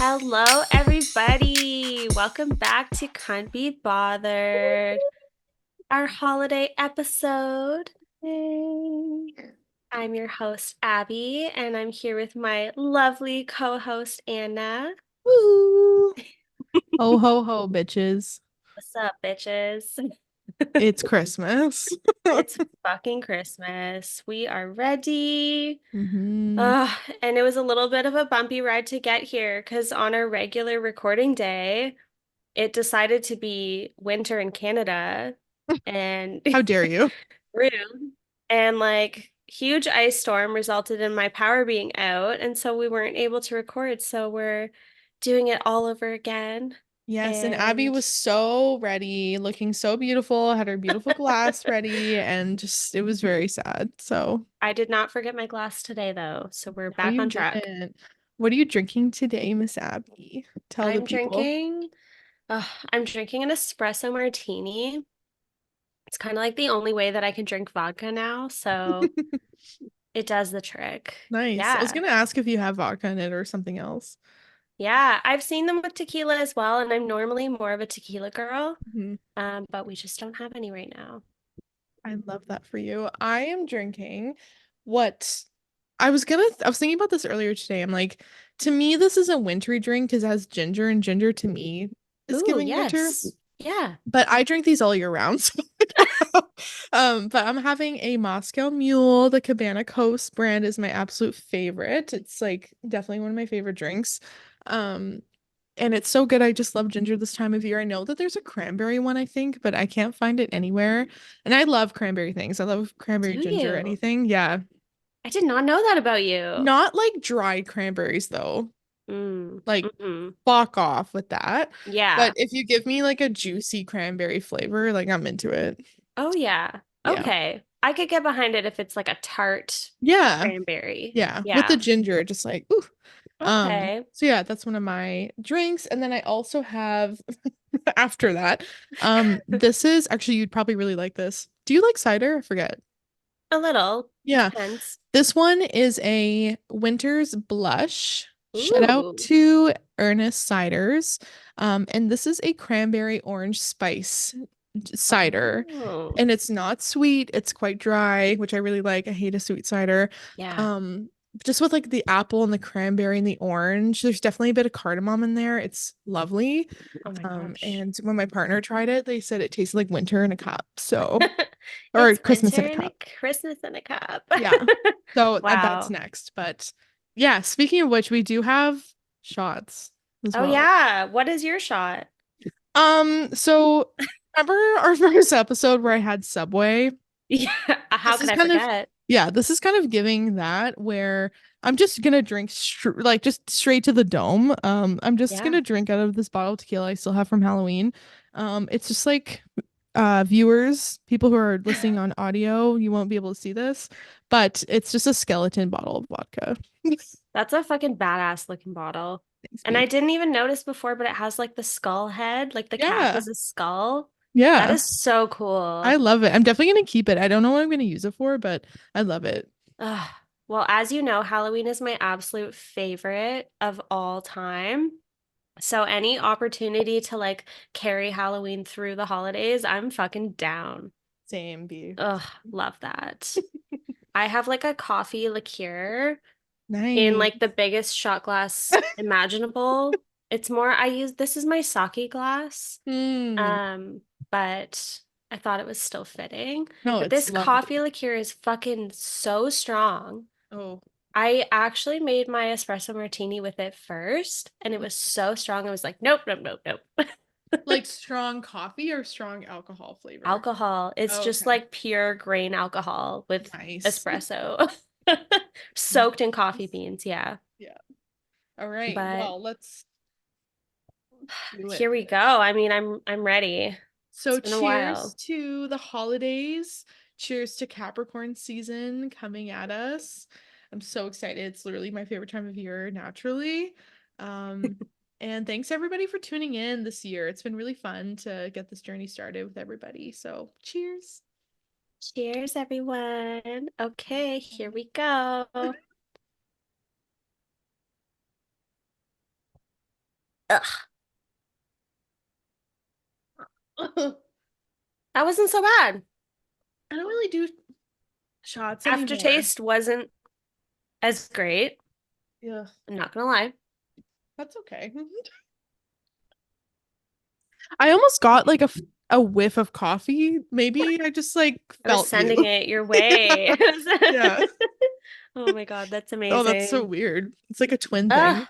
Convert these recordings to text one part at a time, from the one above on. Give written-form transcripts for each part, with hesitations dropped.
Hello, everybody. Welcome back to Can't Be Bothered, our holiday episode. Yay. I'm your host, Abby, and I'm here with my lovely co-host, Anna. Woo! Ho ho ho, bitches. What's up, bitches? It's Christmas. It's fucking Christmas. We are ready. hmm And it was a little bit of a bumpy ride to get here because on our regular recording day, it decided to be winter in Canada and How dare you? rude. And like huge ice storm resulted in my power being out, and so we weren't able to record. So we're doing it all over again. Yes, and Abby And was so ready, looking so beautiful, had her beautiful glass ready, and just it was very sad. So, I did not forget my glass today though, so we're no, back you on track. didn't. What are you drinking today, Miss Abby? Tell the I'm people. drinking, I'm drinking an espresso martini. It's kind of like the only way that I can drink vodka now, so it does the trick. Nice. I was Yeah. gonna ask if you have vodka in it or something else. Yeah, I've seen them with tequila as well, and I'm normally more of a tequila girl, Mhm. but we just don't have any right now. I love that for you. I am drinking what I was thinking about this earlier today. I'm like, to me, this is a wintry drink because it has ginger, and ginger to me is Ooh, giving winter. yes. Yeah. But I drink these all year round. So but I'm having a Moscow Mule. The Cabana Coast brand is my absolute favorite. It's like definitely one of my favorite drinks. Um, and it's so good. I just love ginger this time of year. I know that there's a cranberry one, I think, but I can't find it anywhere. And I love cranberry things. I love cranberry Do ginger, you? anything. Yeah. I did not know that about you. Not like dried cranberries though. Mm, Like mm-mm. fuck off with that. But Yeah. if you give me like a juicy cranberry flavor, like I'm into it. Oh, yeah. Yeah. Okay. I could get behind it if it's like a tart Yeah. cranberry. Yeah. With the Yeah. ginger, just like ooh. Okay. So yeah, that's one of my drinks. And then I also have after that, this is actually you'd probably really like this. Do you like cider? I forget. A little. Yeah. Depends. This one is a Winter's Blush. Shout out Ooh. to Ernest Ciders. And this is a cranberry orange spice cider. Oh. And it's not sweet, it's quite dry, which I really like. I hate a sweet cider. Yeah. Um, just with like the apple and the cranberry and the orange, there's definitely a bit of cardamom in there. It's lovely. Oh my gosh. And when my partner tried it, they said it tasted like winter in a cup. So, or It's Christmas in winter a and a cup. Christmas in a cup. Yeah. So that's Wow. next. But yeah, speaking of which, we do have shots as Oh well. yeah. What is your shot? So remember our first episode where I had Subway? Yeah. How This could is I kind of forget? yeah, this is kind of giving that where I'm just gonna drink like just straight to the dome. I'm just Yeah. gonna drink out of this bottle of tequila I still have from Halloween. It's just like viewers, people who are listening on audio, you won't be able to see this, but it's just a skeleton bottle of vodka. That's a fucking badass looking bottle. Thanks, And I babe. didn't even notice before, but it has like the skull head, like the cap Yeah. is a skull. That Yeah. is so I cool. love it. I'm definitely gonna keep it. I don't know what I'm gonna use it for, but I love it. Ugh. Well, as you know, Halloween is my absolute favorite of all time. So any opportunity to like carry Halloween through the holidays, I'm fucking down. Same, B. Ugh, love that. I have like a coffee liqueur in Nice. like the biggest shot glass imaginable. It's more I use this is my sake glass. Hmm. But I thought it was still fitting. No, But it's this coffee lovely. liqueur is fucking so strong. Oh, I actually made my espresso martini with it first, and it was so strong. I was like, nope, nope, nope, nope. like strong coffee or strong alcohol flavor? Alcohol. It's Oh, just okay. like pure grain alcohol with Nice. espresso. Soaked in coffee Nice. beans, yeah. Yeah. All right. But Well, let's do it. here we go. I mean, I'm ready. So It's been a cheers while. to the holidays. Cheers to Capricorn season coming at us. I'm so excited. It's literally my favorite time of year, naturally. Um, and thanks everybody for tuning in this year. It's been really fun to get this journey started with everybody. So cheers. Cheers, everyone. Okay, here we go. Ugh, I that wasn't so bad. don't really do shots anymore. Aftertaste wasn't as great. Yeah, I'm not gonna lie. that's okay. I almost got like a whiff of coffee. Maybe I just like I was felt sending you. it your Yeah. way. Yeah. Oh my God, that's Oh, that's so amazing. weird. It's like a twin Ugh, thing.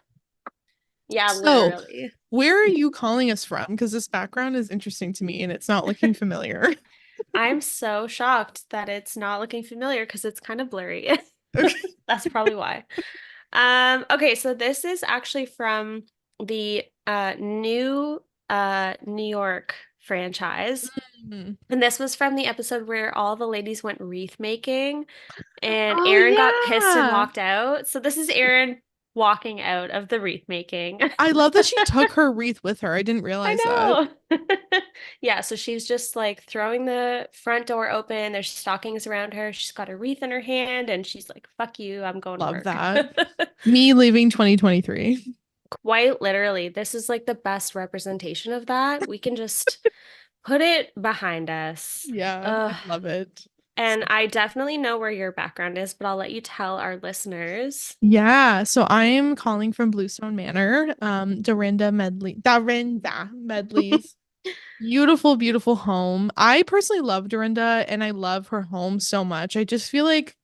yeah, So, literally. where are you calling us from? Because this background is interesting to me and it's not looking familiar. I'm so shocked that it's not looking familiar because it's kind of blurry. Okay. That's probably why. Okay, so this is actually from the new New York franchise. Mm. And this was from the episode where all the ladies went wreath making and Oh Aaron got pissed and yeah. walked out. So this is Aaron walking out of the wreath making. I love that she took her wreath with her. I didn't I realize that. know. Yeah, so she's just like throwing the front door open. There's stockings around her. She's got a wreath in her hand and she's like, fuck you, I'm going to Love work. that. Me leaving 2023. Quite literally, this is like the best representation of that. We can just put it behind us. Yeah, I Ugh. love it. And So I definitely know where your background is, but I'll let you tell our listeners. yeah, so I'm calling from Bluestone Manor, Dorinda Medley's beautiful, beautiful home. I personally love Dorinda and I love her home so much. I just feel like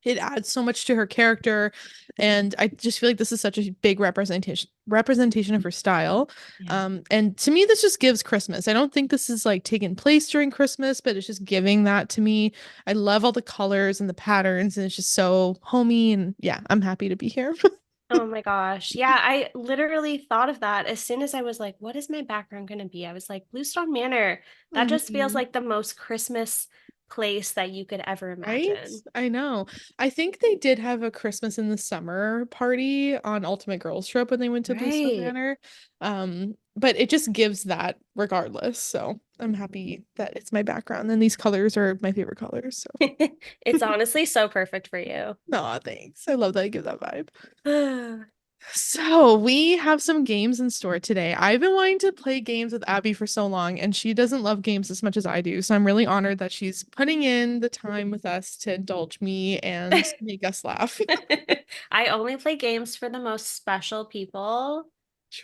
it adds so much to her character, and I just feel like this is such a big representation of her style. Yeah. And to me, this just gives Christmas. I don't think this is like taking place during Christmas, but it's just giving that to me. I love all the colors and the patterns, and it's just so homey. And yeah, I'm happy to be here. Oh my gosh. Yeah, I literally thought of that as soon as I was like, what is my background going to be? I was like, Bluestone Manor. That just feels Mhm. like the most Christmas place that you could ever Right? imagine. I know. I think they did have a Christmas in the summer party on Ultimate Girls Trip when they went to Bluestone Right. Manor. But it just gives that regardless. So I'm happy that it's my background. And these colors are my favorite colors. So It's honestly so perfect for you. no, thanks. I love that you give that vibe. So we have some games in store today. I've been wanting to play games with Abby for so long, and she doesn't love games as much as I do. So I'm really honored that she's putting in the time with us to indulge me and make us laugh. I only play games for the most special people,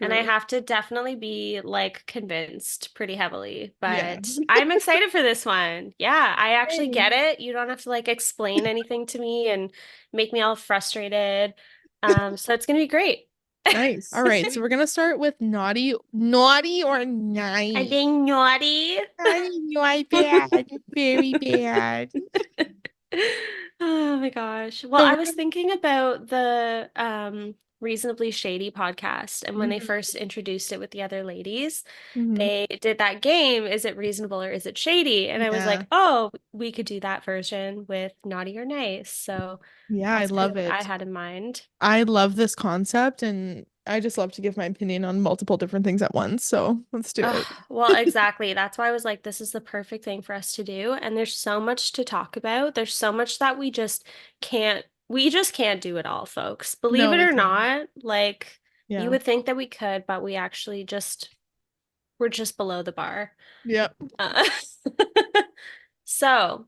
and I True. have to definitely be like convinced pretty heavily. Yeah. But I'm excited for this one. Yeah, I actually Yay. get it. You don't have to like explain anything to me and make me all frustrated. So it's gonna be great. Nice. All right. So we're gonna start with naughty or I'm nice. being naughty. Naughty, naughty, bad, very bad. Oh my gosh. Well, So I we're was gonna. thinking about the Reasonably Shady podcast, and when they Mhm, first introduced it with the other ladies, mhm. they did that game, is it reasonable or is it shady? And I was Yeah. like, "Oh, we could do that version with naughty or nice." So Yeah, I that's kind love of what I it. had in mind. I love this concept and I just love to give my opinion on multiple different things at once. So let's do Ugh, it. well, exactly. That's why I was like, this is the perfect thing for us to do. And there's so much to talk about. There's so much that we just can't do it all, folks. Believe No, it we or can't. not, like you Yeah. would think that we could, but we're just below the bar. Yep. Uh, so,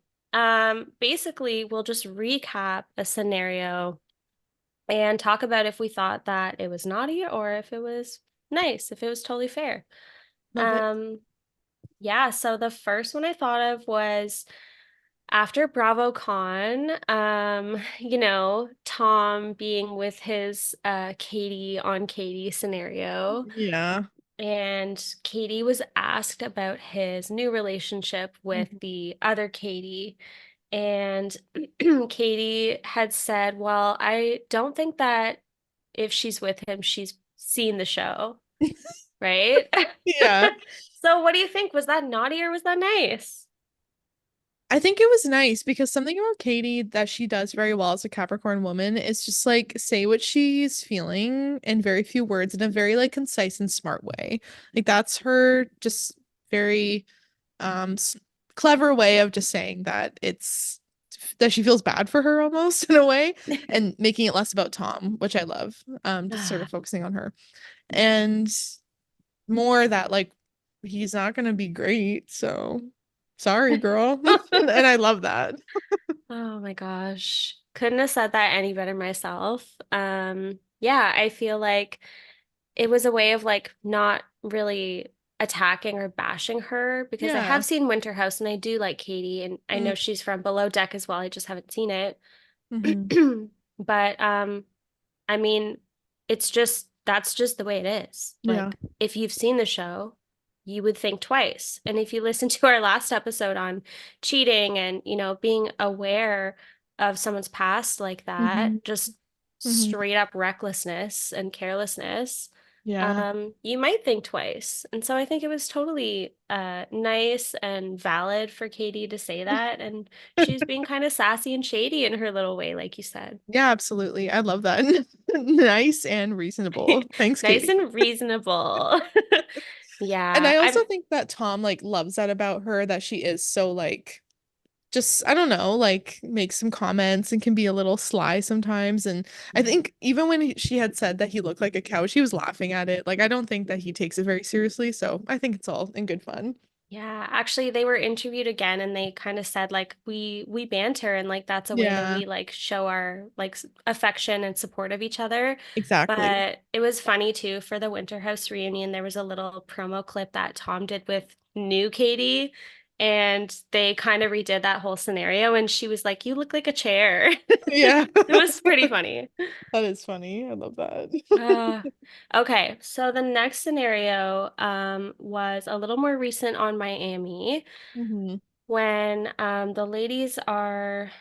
basically, we'll just recap a scenario and talk about if we thought that it was naughty or if it was nice, if it was totally fair. Love it. Um, Yeah, so the first one I thought of was after BravoCon, Tom being with his Katie on Katie scenario. Yeah. And Katie was asked about his new relationship with Mhm. the other Katie. And Katie had said, well, I don't think that if she's with him, she's seen the show, right? Yeah. So what do you think? Was that naughty or was that nice? I think it was nice because something about Katie that she does very well as a Capricorn woman is just like say what she's feeling in very few words in a very like concise and smart way. Like that's her just very um s- clever way of just saying that it's that she feels bad for her almost in a way, and making it less about Tom, which I love. Just sort of focusing on her and more that like he's not gonna be great, so sorry, girl. And I love that. Oh my gosh. Couldn't have said that any better myself. Yeah, I feel like it was a way of like not really attacking or bashing her because I have Yeah. seen Winter House and I do like Katie and I know she's from Below Deck as well. I just haven't seen it. Mm-hmm. But I mean, it's just that's just the way it is. Yeah. Like if you've seen the show, you would think twice. And if you listen to our last episode on cheating and, being aware of someone's past like Mm-hmm. that, just Mm-hmm. straight up recklessness and carelessness, Yeah. you might think twice. And so I think it was totally nice and valid for Katie to say that. And she's being kind of sassy and shady in her little way, like you said. Yeah, absolutely. I love that. Nice and reasonable. Thanks, Nice Katie. and reasonable. And Yeah, I I'm also think that Tom like loves that about her, that she is so like just I don't know, like makes some comments and can be a little sly sometimes. And I think even when she had said that he looked like a cow, she was laughing at it. Like I don't think that he takes it very seriously, so I think it's all in good fun. yeah, actually they were interviewed again and they kind of said like we banter and like that's a way that Yeah, we like show our like affection and support of each other. exactly. But it was funny too for the Winter House reunion. There was a little promo clip that Tom did with new Katie and they kind of redid that whole scenario and she was like, "You look like a chair." Yeah. It was pretty funny. That is funny. I love that. Uh, okay, so the next scenario was a little more recent on Miami Hmm. when the ladies are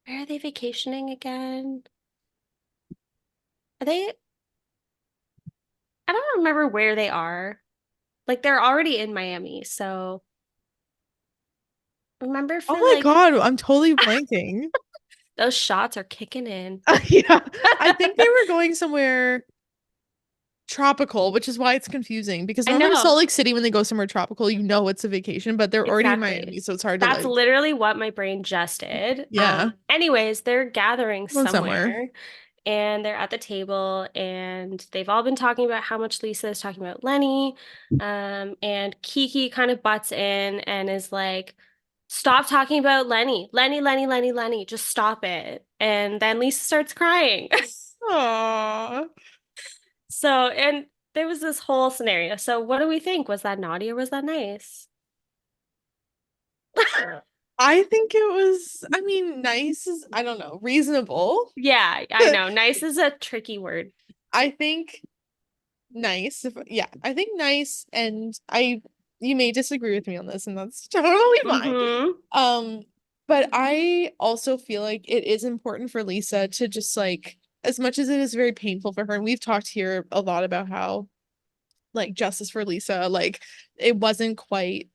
where are they vacationing again? Are they I don't remember where they are. Like they're already in Miami, so remember Oh for my like God, I'm totally blanking. those shots are kicking in. Yeah, I think they were going somewhere tropical, which is why it's confusing because I normally in Salt know. Lake City, when they go somewhere tropical, you know it's a vacation, but they're already in Exactly. Miami, so it's hard to That's like, literally what my brain just did. yeah, Anyways, they're gathering going somewhere. somewhere and they're at the table and they've all been talking about how much Lisa is talking about Lenny. And Kiki kind of butts in and is like, stop talking about Lenny. Lenny, Lenny, Lenny, Lenny. Just stop it. And then Lisa starts crying. Aww. So, and there was this whole scenario. So, what do we think? Was that naughty or was that nice? I think it was, I mean, nice is, I don't know, reasonable. Yeah, I know. Nice is a tricky word. I think nice. Yeah, I think nice, and you may disagree with me on this, and that's totally fine. Mm-hmm. Um, but I also feel like it is important for Lisa to just like, as much as it is very painful for her, and we've talked here a lot about how like justice for Lisa, like it wasn't quite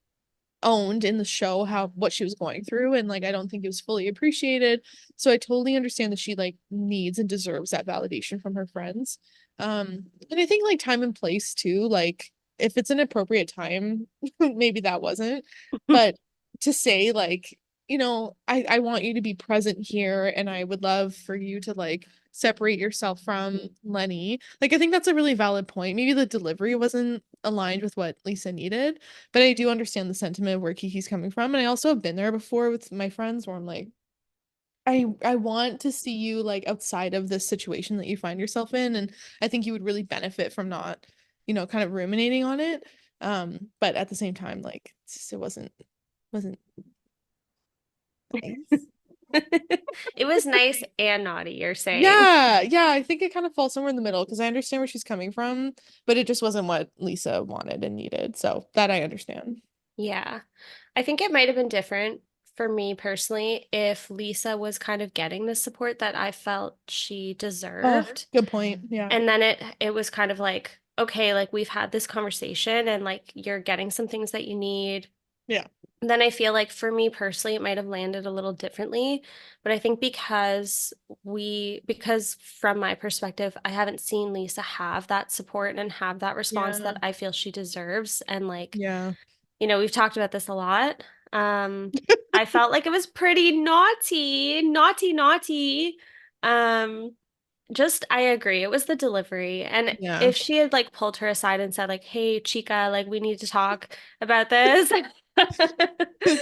owned in the show how what she was going through, and like I don't think it was fully appreciated, so I totally understand that she like needs and deserves that validation from her friends. And I think like time and place too, like if it's an appropriate time, maybe that wasn't, but to say like, I want you to be present here and I would love for you to like separate yourself from Lenny, like I think that's a really valid point. Maybe the delivery wasn't aligned with what Lisa needed, but I do understand the sentiment of where Kiki's coming from. And I also have been there before with my friends where I'm like, I want to see you like outside of this situation that you find yourself in. And I think you would really benefit from not, kind of ruminating on it. But at the same time, like it wasn't nice. It was nice and naughty, you're saying. Yeah, yeah, I think it kind of falls somewhere in the middle because I understand where she's coming from, but it just wasn't what Lisa wanted and needed. So that I understand. Yeah. I think it might have been different for me personally if Lisa was kind of getting the support that I felt she Oh, deserved. good point. Yeah. And then it was kind of like, okay, like we've had this conversation and like you're getting some things that you need. Yeah. Then I feel like for me personally, it might have landed a little differently. But I think because from my perspective, I haven't seen Lisa have that support and have that response Yeah. that I feel she deserves. And like, Yeah. we've talked about this a lot. Um, I felt like it was pretty naughty, naughty, naughty. Um, just I agree. It was the delivery. And Yeah. if she had like pulled her aside and said like, "Hey, Chica, like we need to talk about this."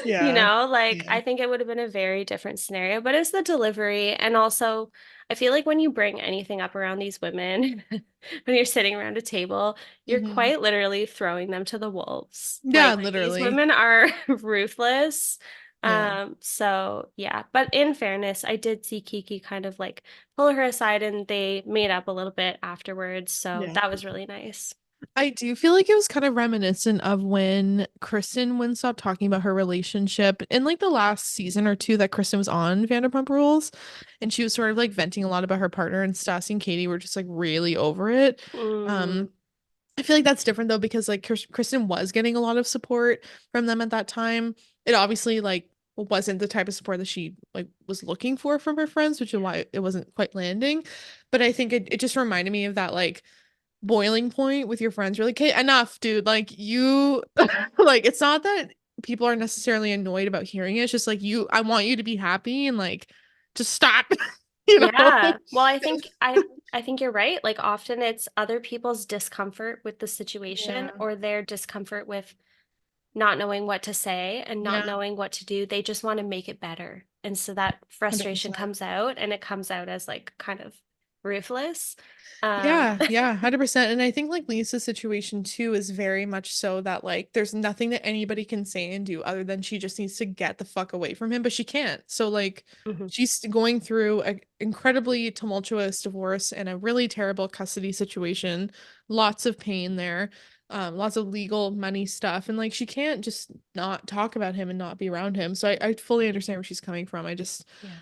Yeah. Like Yeah. I think it would have been a very different scenario, but it's the delivery. And also, I feel like when you bring anything up around these women, when you're sitting around a table, you're Hmm. quite literally throwing them to the wolves. Yeah, Like these literally. women are ruthless. Yeah. So yeah, but in fairness, I did see Kiki kind of like pull her aside and they made up a little bit afterwards. So Yeah. that was really nice. I do feel like it was kind of reminiscent of when Kristen wouldn't stop talking about her relationship in like the last season or two that Kristen was on Vanderpump Rules. And she was sort of like venting a lot about her partner, and Stassi and Katie were just like really over it. Mm, Um, I feel like that's different though, because like Kristen was getting a lot of support from them at that time. It obviously like wasn't the type of support that she like was looking for from her friends, which is yeah. why it wasn't quite landing. But I think it just reminded me of that like boiling point with your friends. You're like, okay, enough, dude. Like you like it's not that people are necessarily annoyed about hearing it. It's just like I want you to be happy and like just stop, you know? Yeah. Well, I think you're right. Like often it's other people's discomfort with the situation Yeah. or their discomfort with not knowing what to say and not Yeah. knowing what to do. They just want to make it better. And so that frustration 100%. comes out and it comes out as like kind of ruthless. Yeah, yeah, 100%. And I think like Lisa's situation too is very much so that like there's nothing that anybody can say and do other than she just needs to get the fuck away from him, but she can't. So like Mhm. she's going through an incredibly tumultuous divorce and a really terrible custody situation, lots of pain there, lots of legal money stuff, and like she can't just not talk about him and not be around him. So I fully understand where she's coming from. Yeah.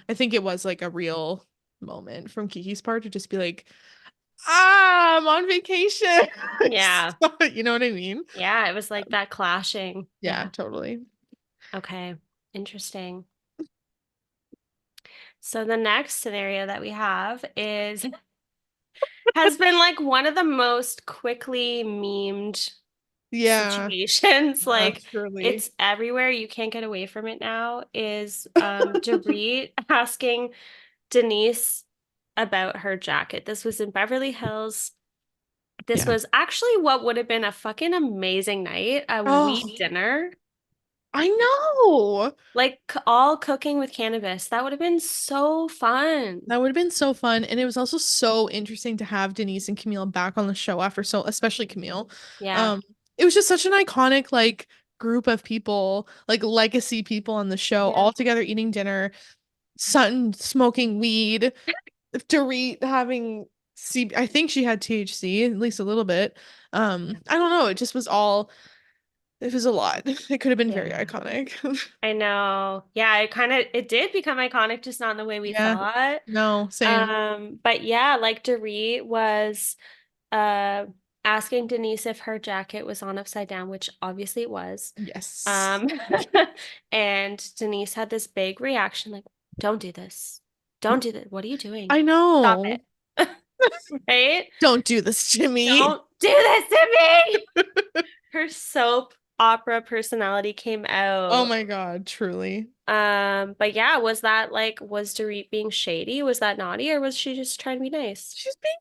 I think it was like a real moment from Kiki's part to just be like, ah, I'm on vacation. Yeah. You know what I mean? Yeah. It was like that clashing. Yeah, Yeah. totally. Okay. Interesting. So the next scenario that we have is has been like one of the most quickly memed Yeah, situations. Like truly. it's everywhere. You can't get away from it now. Is Dorit asking Denise about her jacket. This was in Beverly Hills. This Yeah. was actually what would have been a fucking amazing night, a Oh, wheat dinner, I know. like all cooking with cannabis. That would have been so fun. That would have been so fun. And it was also so interesting to have Denise and Camille back on the show after so, especially Camille. Yeah. Um, it was just such an iconic like group of people, like legacy people on the show, Yeah. all together eating dinner, Sutton smoking weed, Dorit having I think she had THC, at least a little bit. Yeah. I don't know. It just was all, it was a lot. It could have been very Yeah. iconic. I know. Yeah, it did become iconic, just not in the way we Yeah. thought. No, same. But yeah, like Dorit was uh asking Denise if her jacket was on upside down, which obviously it was. Yes. Um and Denise had this big reaction like, "Don't do this. Don't do that. What are you doing? I Stop know. it." Right? Don't do this to me. Don't do this to me. Her soap opera personality came Oh out. my God, truly. But yeah, was that like was Dorit being shady? Was that naughty, or was she just trying to be nice? She's being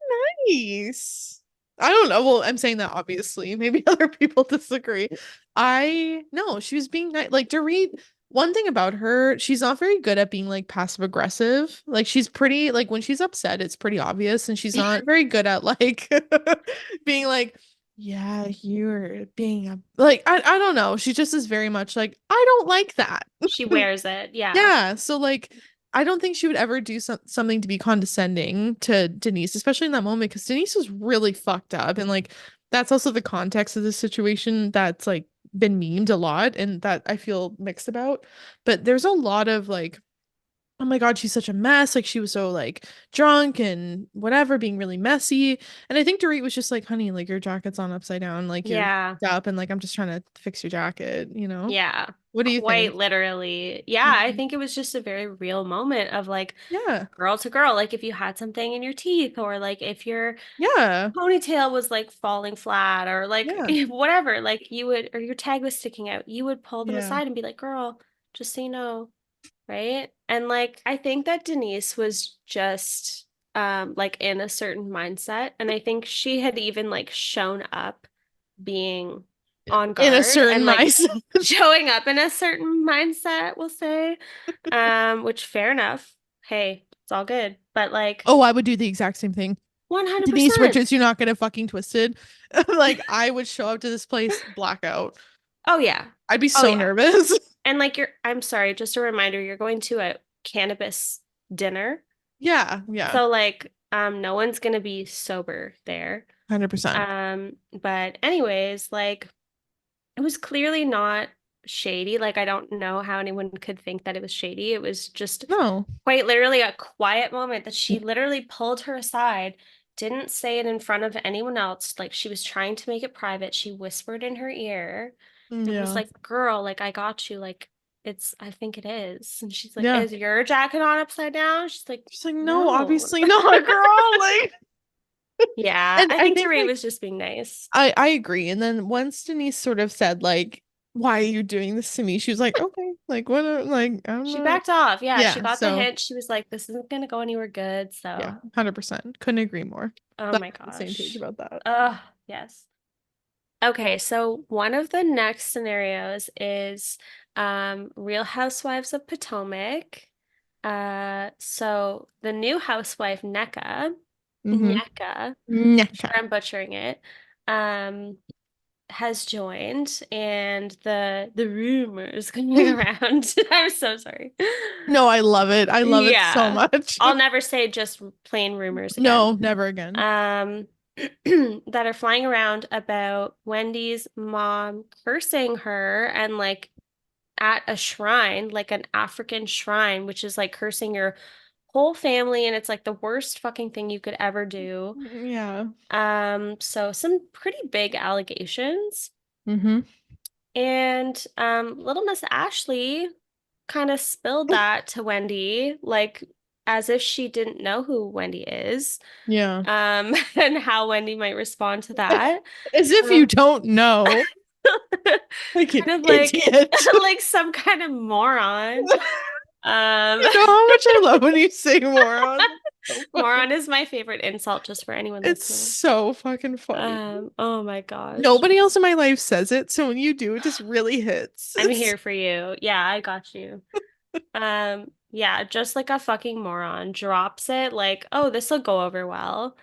nice. I don't know. Well, I'm saying that obviously. Maybe other people disagree. I no, she was being nice. Like Dorit, one thing about her, she's not very good at being like passive aggressive. Like she's pretty like when she's upset, it's pretty obvious, and she's not very good at like being like, yeah, you're being a like I don't know. She just is very much like, I don't like that. She wears it. Yeah. Yeah, so like I don't think she would ever do something to be condescending to Denise, especially in that moment, because Denise was really fucked up, and like that's also the context of the situation that's like been memed a lot, and that I feel mixed about. But there's a lot of like oh my God, she's such a mess. Like she was so like drunk and whatever, being really messy. And I think Dorit was just like, honey, like your jacket's on upside down, like you're Yeah. up and like I'm just trying to fix your jacket, you know? Yeah. What do you Quite think? literally. Yeah, I Mhm. think it was just a very real moment of like Yeah. girl to girl. Like if you had something in your teeth or like if your Yeah. ponytail was like falling flat or like Yeah. whatever, like you would, or your tag was sticking out, you would pull them Yeah. aside and be like, girl, just so you know, right? And like I think that Denise was just like in a certain mindset. And I think she had even like shown up being on In a guard certain and like mindset. showing up in a certain mindset, we'll say. Which fair enough. Hey, it's all good. But like Oh, I would do the exact same thing. Denise 100%. Richards, you're not gonna fucking twisted. Like I would show up to this place blackout. Oh yeah. I'd be Oh so yeah. nervous. And like I'm sorry, just a reminder, you're going to a cannabis dinner. Yeah, yeah. So like no one's gonna be sober there. 100%. But anyways, like it was clearly not shady. Like I don't know how anyone could think that it was shady. It was just No. quite literally a quiet moment that she literally pulled her aside, didn't say it in front of anyone else. Like she was trying to make it private. She whispered in her ear and was Yeah. like, "Girl, like I got you. Like I think it is." And she's like, Yeah. "Is your jacket on upside down?" She's like, She's like, no, "No." obviously not, girl. Like, Yeah, and I I think think Dorit like was just being nice. I agree. And then once Denise sort of said like, why are you doing this to me? She was like, okay, like what like I'm She not backed off. Yeah, she yeah, got the so hint. She was like, "This isn't gonna go anywhere good." yeah, So, 100%. Couldn't agree more. oh Glad my we're on the same page gosh. about that. Yes. Okay, so one of the next scenarios is Real Housewives of Potomac. So the new housewife, Mm-hmm. Nneka, sure Neka. I'm butchering it, um, has joined, and the rumors going around. I'm so sorry. No, I love it. I love it so Yeah, much. I'll never say just plain rumors again. No, never again. Um, that are flying around about Wendy's mom cursing her and like at a shrine, like an African shrine, which is like cursing your whole family, and it's like the worst fucking thing you could ever do. Yeah. So some pretty big allegations. Mm-hmm. And little Miss Ashley kind of spilled that to Wendy, like as if she didn't know who Wendy is, Yeah. and how Wendy might respond to that. As if you Um, don't know. Like an kind of like idiot. like some kind of moron. Um, You know how much I love when you say moron? So fucking, moron is my favorite insult, just for anyone it's listening. so fucking funny. Oh my gosh. Nobody else in my life says it, so when you do, it just really hits. I'm It's here for you. Yeah, I got you. Yeah, just like a fucking moron drops it like, oh, this will go over well.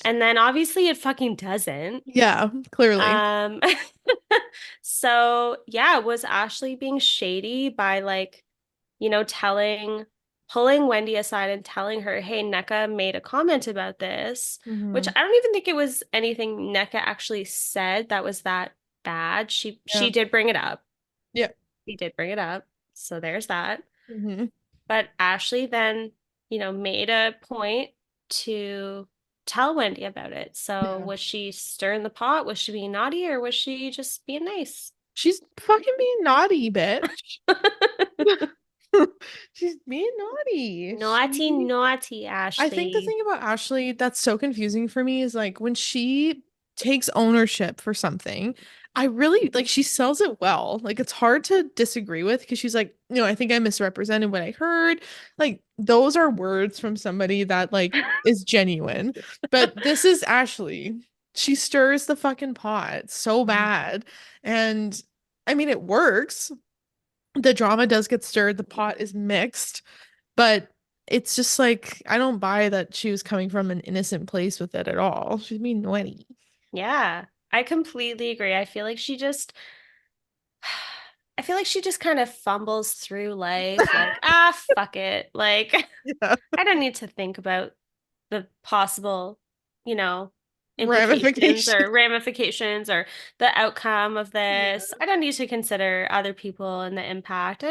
And then obviously it fucking doesn't. yeah, clearly. Um, so yeah, was Ashley being shady by like, pulling Wendy aside and telling her, hey, Nneka made a comment about this, which Hmm. I don't even think it was anything Nneka actually said that was that bad. She Yeah. did bring it up. Yeah. He did bring it up. So there's that. Hmm. But Ashley then, made a point to tell Wendy about it. So Yeah. was she stirring the pot? Was she being naughty or was she just being nice? She's fucking being naughty, bitch. She's being naughty. Naughty, naughty, I think the Ashley. thing about Ashley that's so confusing for me is like when she takes ownership for something, I really like she sells it well. Like it's hard to disagree with because she's like, I think I misrepresented what I heard. Like those are words from somebody that like is genuine. But this is Ashley. She stirs the fucking pot so bad. And I mean, it works. The drama does get stirred, the pot is mixed, but it's just like I don't buy that she was coming from an innocent place with it at all. She's being naughty. Yeah, I completely agree. I feel like she just kind of fumbles through life like, fuck it. Like, Yeah. I don't need to think about the possible, you know, implications Ramification. or ramifications or the outcome of Yeah. this. I don't need to consider other people and the impact.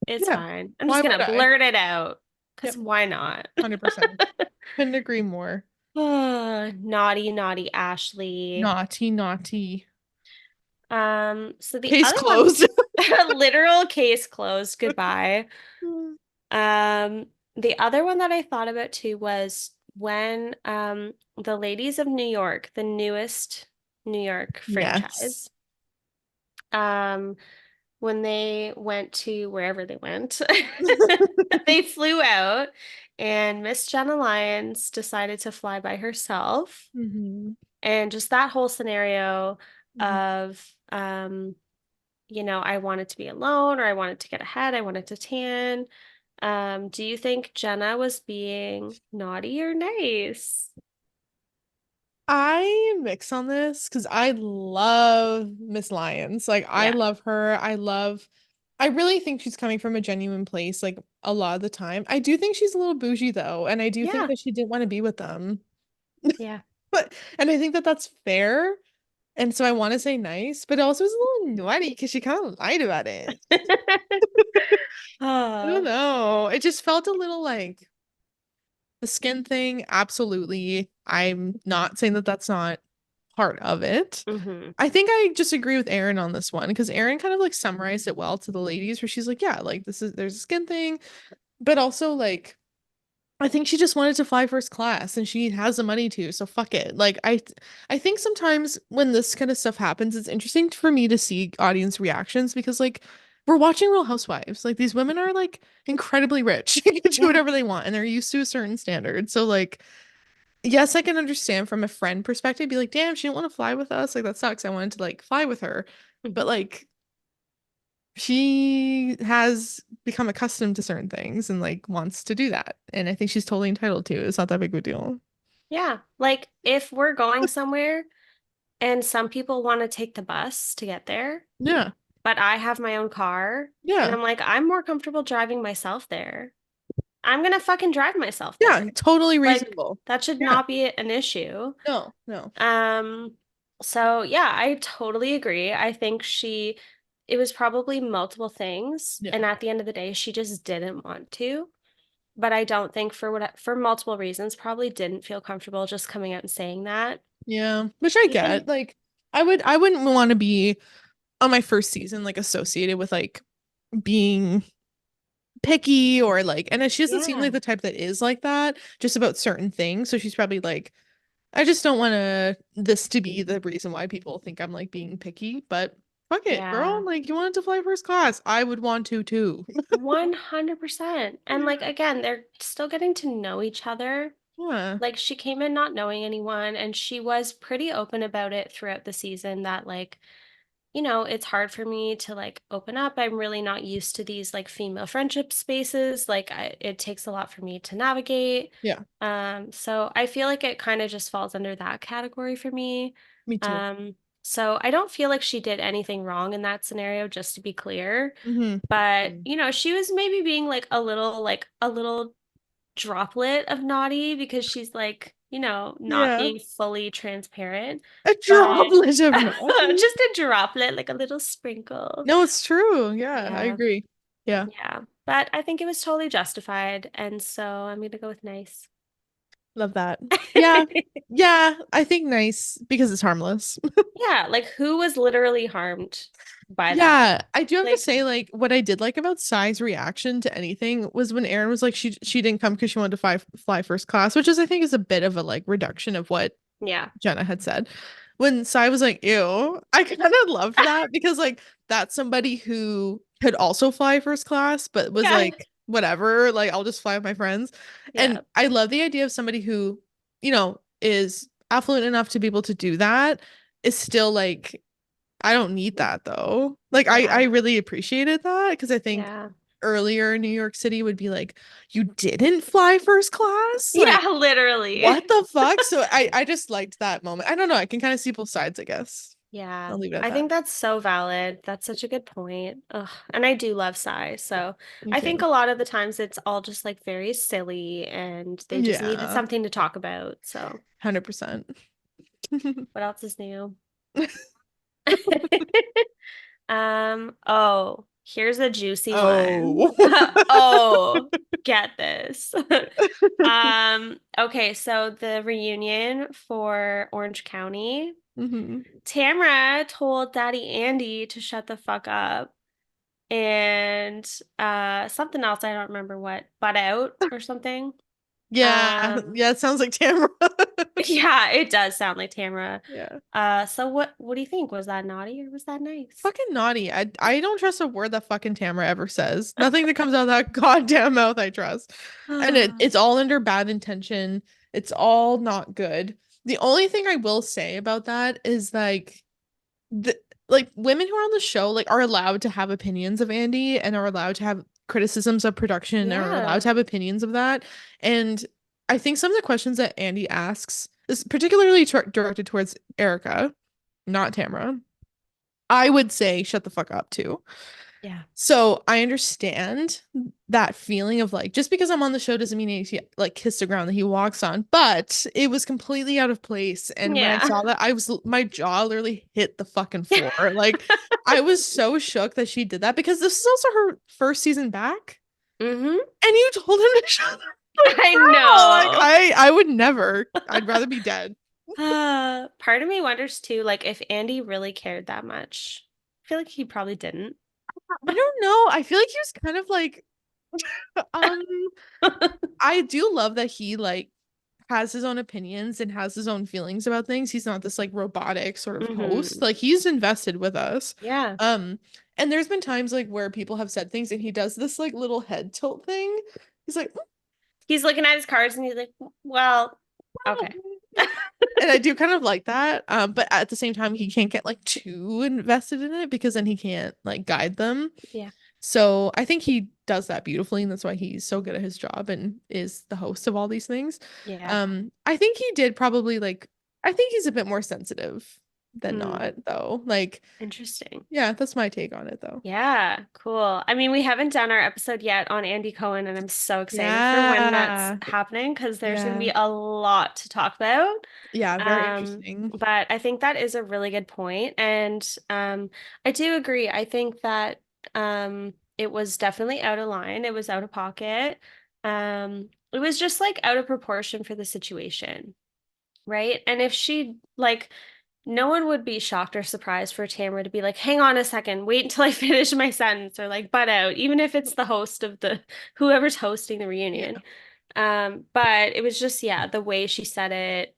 It's Yeah. fine. I'm just Why gonna would I? blurt it out because Yep. why not? 100%. Couldn't agree more. Naughty, naughty Ashley. Naughty, naughty. So the Case other one, closed. literal case closed, goodbye. Um, the other one that I thought about too was when the Ladies of New York, the newest New York Yes. franchise, um, when they went to wherever they went, they flew out and Miss Jenna Lyons decided to fly by herself. Hmm. And just that whole scenario Hmm. of I wanted to be alone or I wanted to get ahead, I wanted to tan. Do you think Jenna was being naughty or nice? I mix on this because I love Miss Lyons. Like, I Yeah. love her. I really think she's coming from a genuine place, like a lot of the time. I do think she's a little bougie though, and I do think Yeah. that she didn't want to be with them. Yeah. And I think that that's fair. And so I want to say nice, but it also is a little naughty because she kind of lied about it. I don't Oh. know. It just felt a little like the skin thing. Absolutely. I'm not saying that that's not part of it. Hmm. I think I just agree with Erin on this one because Erin kind of like summarized it well to the ladies where she's like, yeah, like there's a skin thing, but also like I think she just wanted to fly first class and she has the money to, so fuck it. I think sometimes when this kind of stuff happens, it's interesting for me to see audience reactions because like we're watching Real Housewives. Like these women are like incredibly rich. They can do Yeah. whatever they want and they're used to a certain standard. So like yes, I can understand from a friend perspective, be like, damn, she didn't want to fly with us. Like that sucks. I wanted to like fly with her. But Hmm. like she has become accustomed to certain things and like wants to do that. And I think she's totally entitled to. It's not that big of a deal. Yeah. Like if we're going somewhere and some people want to take the bus to get there, Yeah. but I have my own car and Yeah. I'm like, I'm more comfortable driving myself there. I'm gonna fucking drive myself there. Yeah. Totally Like reasonable. that should Yeah. not be an issue. No, no. Um, so yeah, I totally agree. I think it was probably multiple things, Yeah. and at the end of the day, she just didn't want to. But I don't think for multiple reasons, probably didn't feel comfortable just coming out and saying that. Yeah. Which I Do you get. think? Like I wouldn't want to be on my first season like associated with like being picky or like and she doesn't seem Yeah. like the type that is like that just about certain things. So she's probably like I just don't want this to be the reason why people think I'm like being picky, but fuck it, girl. Yeah. Like you wanted to fly first class. I would want to too. 100%. And like again, they're still getting to know each other. Yeah. Like she came in not knowing anyone, and she was pretty open about it throughout the season that like it's hard for me to like open up. I'm really not used to these like female friendship spaces. Like it takes a lot for me to navigate. Yeah. So I feel like it kind of just falls under that category for me. Me too. So I don't feel like she did anything wrong in that scenario, just to be clear. Hmm. But, she was maybe being like a little droplet of naughty because she's like, not Yeah. being fully transparent, A but droplet of naughty. just a droplet, like a little sprinkle. No, it's true. Yeah, I Yeah, agree. Yeah. yeah. But I think it was totally justified, and so I'm gonna go with nice. Love that. Yeah. Yeah, I think nice because it's harmless. Yeah, like who was literally harmed by that? Yeah, I do have to Like, say, like, what I did like about Sai's reaction to anything was when Aaron was like, she didn't come because she wanted to fly first class, which is I think is a bit of a like reduction of what yeah. Jenna had said. When Sai was like, ew, I kind of loved that because like that's somebody who could also fly first class, but was Yeah. like, whatever, like I'll just fly with my friends. And Yeah. I love the idea of somebody who, is affluent enough to be able to do that, is still like I don't need that though. Like I Yeah. really appreciated that because I think Yeah. earlier New York City would be like, you didn't fly first class? Like, Yeah, literally. what the fuck? So I just liked that moment. I don't know. I can kind of see both sides, I guess. Yeah. I'll leave it at I that. think that's so valid. That's such a good point. Ugh. And I do love Psy. So Me I think too. a lot of the times it's all just like very silly and they just needed Yeah. something to talk about. So 100%. what else is new? Oh, Here's a juicy one. Oh. Oh, get this. Okay, so the reunion for Orange County, hmm Tamra told Daddy Andy to shut the fuck up. And something else, I don't remember what, butt out or something. Yeah. Um, Yeah, it sounds like Tamara. yeah, it does sound like Tamra. Yeah. So what do you think? Was that naughty or was that nice? Fucking naughty. I don't trust a word that fucking Tamara ever says. Nothing that comes out of that goddamn mouth I trust. And it's all under bad intention. It's all not good. The only thing I will say about that is the like women who are on the show like are allowed to have opinions of Andy and are allowed to have criticisms of production and are allowed Yeah. to have opinions of that. And I think some of the questions that Andy asks is particularly directed towards Erica, not Tamara. I would say shut the fuck up too. Yeah. So I understand that feeling of like just because I'm on the show doesn't mean he like kissed the ground that he walks on, but it was completely out of place. And when I Yeah. saw that, I was my jaw literally hit the fucking floor. Like I was so shook that she did that because this is also her first season back, Mm-hmm. and you told him to shut up. Like, I girl, like know. I would never. I'd rather be dead. Part of me wonders too, like if Andy really cared that much. I feel like he probably didn't. I don't know. I feel like he was kind of like um I do love that he like has his own opinions and has his own feelings about things. He's not this like robotic sort of host. Hmm. Like he's invested with us. Yeah. Um and there's been times like where people have said things and he does this like little head tilt thing. He's like, He's looking at his cards and he's like, well, "Oh." okay. And I do kind of like that. But at the same time he can't get like too invested in it because then he can't like guide them. Yeah. So I think he does that beautifully, and that's why he's so good at his job and is the host of all these things. Yeah. I think he did probably like I think he's a bit more sensitive than Hmm. not, though. Like, Interesting. yeah, that's my take on it though. Yeah, cool. I mean, we haven't done our episode yet on Andy Cohen, and I'm so excited for when that's Yeah. happening because there's going to be Yeah. a lot to talk about. Yeah, very interesting. But I think that is a really good point, and I do agree. I think that it was definitely out of line. It was out of pocket. It was just like out of proportion for the situation, right? And if she like no one would be shocked or surprised for Tamara to be like, hang on a second, wait until I finish my sentence or like butt out, even if it's the host of the whoever's hosting the Yeah. reunion. But it was just, yeah, the way she said it,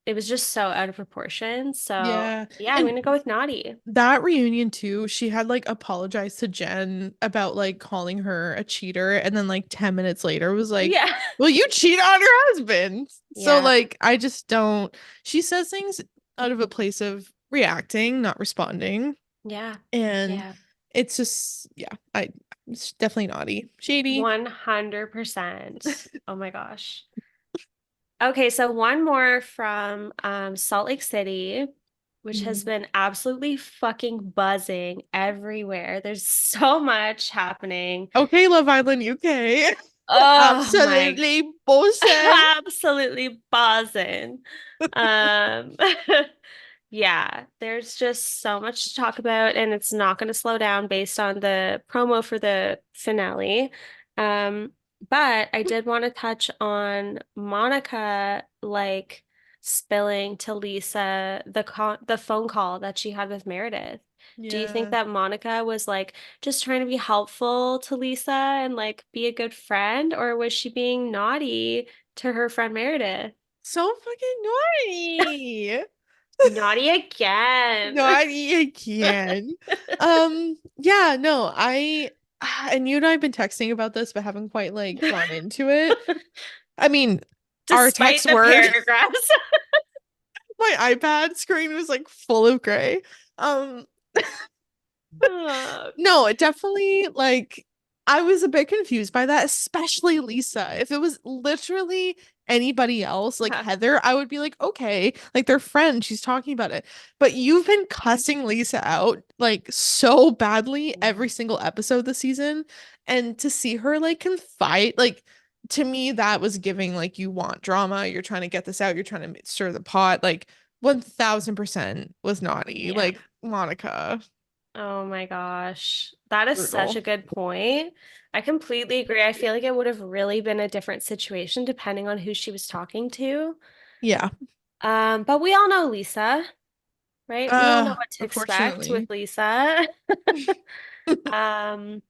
it was just so out of proportion. So Yeah. yeah, I'm And gonna go with naughty. that reunion too, she had like apologized to Jen about like calling her a cheater and then like 10 minutes later was like, Yeah. "Well, you cheat on your husband." So Yeah. like I just don't she says things out of a place of reacting, not responding. Yeah. And Yeah. it's just yeah, I it's definitely naughty. Shady. 100%. Oh my gosh. Okay, so one more from Salt Lake City, which has Mhm. been absolutely fucking buzzing everywhere. There's so much happening. Okay, Love Island UK. Oh my, Absolutely bullshit. absolutely buzzing. Um, yeah, there's just so much to talk about, and it's not going to slow down based on the promo for the finale. Um, but I did want to touch on Monica like spilling to Lisa the phone call that she had with Meredith. Do you think Yeah. that Monica was like just trying to be helpful to Lisa and like be a good friend, or was she being naughty to her friend Meredith? So fucking naughty. Naughty again. Naughty again. Yeah, no, and you and I have been texting about this, but haven't quite like gone into it. I mean, our Despite texts the were paragraphs. my iPad screen was like full of gray. Um, Oh, No, it definitely like I was a bit confused by that, especially Lisa. If it was literally anybody else, like yeah. Heather, I would be like, okay, like they're friends, she's talking about it. But you've been cussing Lisa out like so badly every single episode this season. And to see her like confide, like to me, that was giving like you want drama, you're trying to get this out, you're trying to stir the pot, like 1000% was naughty. Yeah. Like Monica. Oh my gosh. That is such a Brutal. good point. I completely agree. I feel like it would have really been a different situation depending on who she was talking to. Yeah. But we all know Lisa, right? We all know what to expect with Unfortunately. Lisa. Um,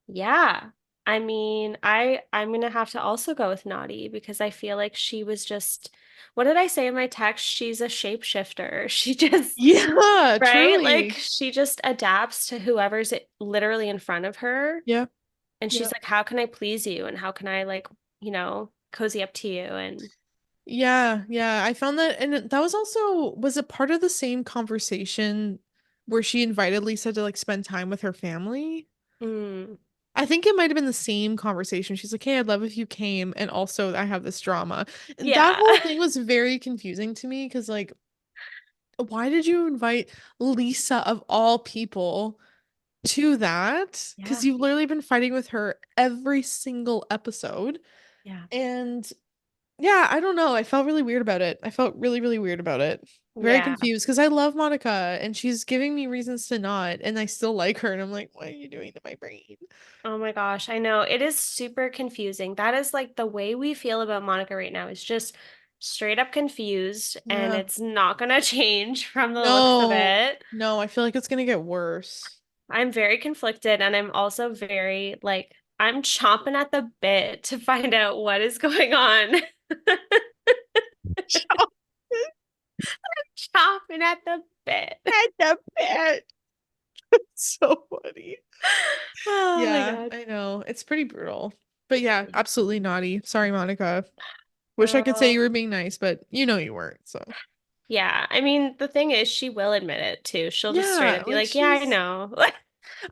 yeah. I mean, I'm gonna have to also go with naughty because I feel like she was just, what did I say in my text? She's a shapeshifter. She just, Yeah, right? Like truly. she just adapts to whoever's literally in front of her. Yeah. And she's Yeah. like, how can I please you? And how can I like, cozy up to you? And Yeah, yeah. I found that, and that was also, was it part of the same conversation where she invited Lisa to like spend time with her family? mm, I think it might have been the same conversation. She's like, "Hey, I'd love if you came, and also I have this drama." And that yeah. whole thing was very confusing to me because, like, why did you invite Lisa of all people to that? Because Yeah. you've literally been fighting with her every single episode. Yeah. And yeah, I don't know. I felt really weird about it. I felt really, really weird about it. Very Yeah. confused because I love Monica and she's giving me reasons to not, and I still like her. And I'm like, what are you doing to my brain? Oh my gosh, I know. It is super confusing. That is like the way we feel about Monica right now is just straight up confused, and Yeah. it's not gonna change from the looks of No, it. no, I feel like it's gonna get worse. I'm very conflicted, and I'm also very like, I'm chomping at the bit to find out what is going on. Chomping at the bit. At the pet. So funny. Oh my Yeah, God. I know. It's pretty brutal. But yeah, absolutely naughty. Sorry, Monica. Wish I could say Oh, you were being nice, but you know you weren't, so. yeah. I mean, the thing is, she will admit it too. She'll just straight Yeah, up be like like, "Yeah, I she's know."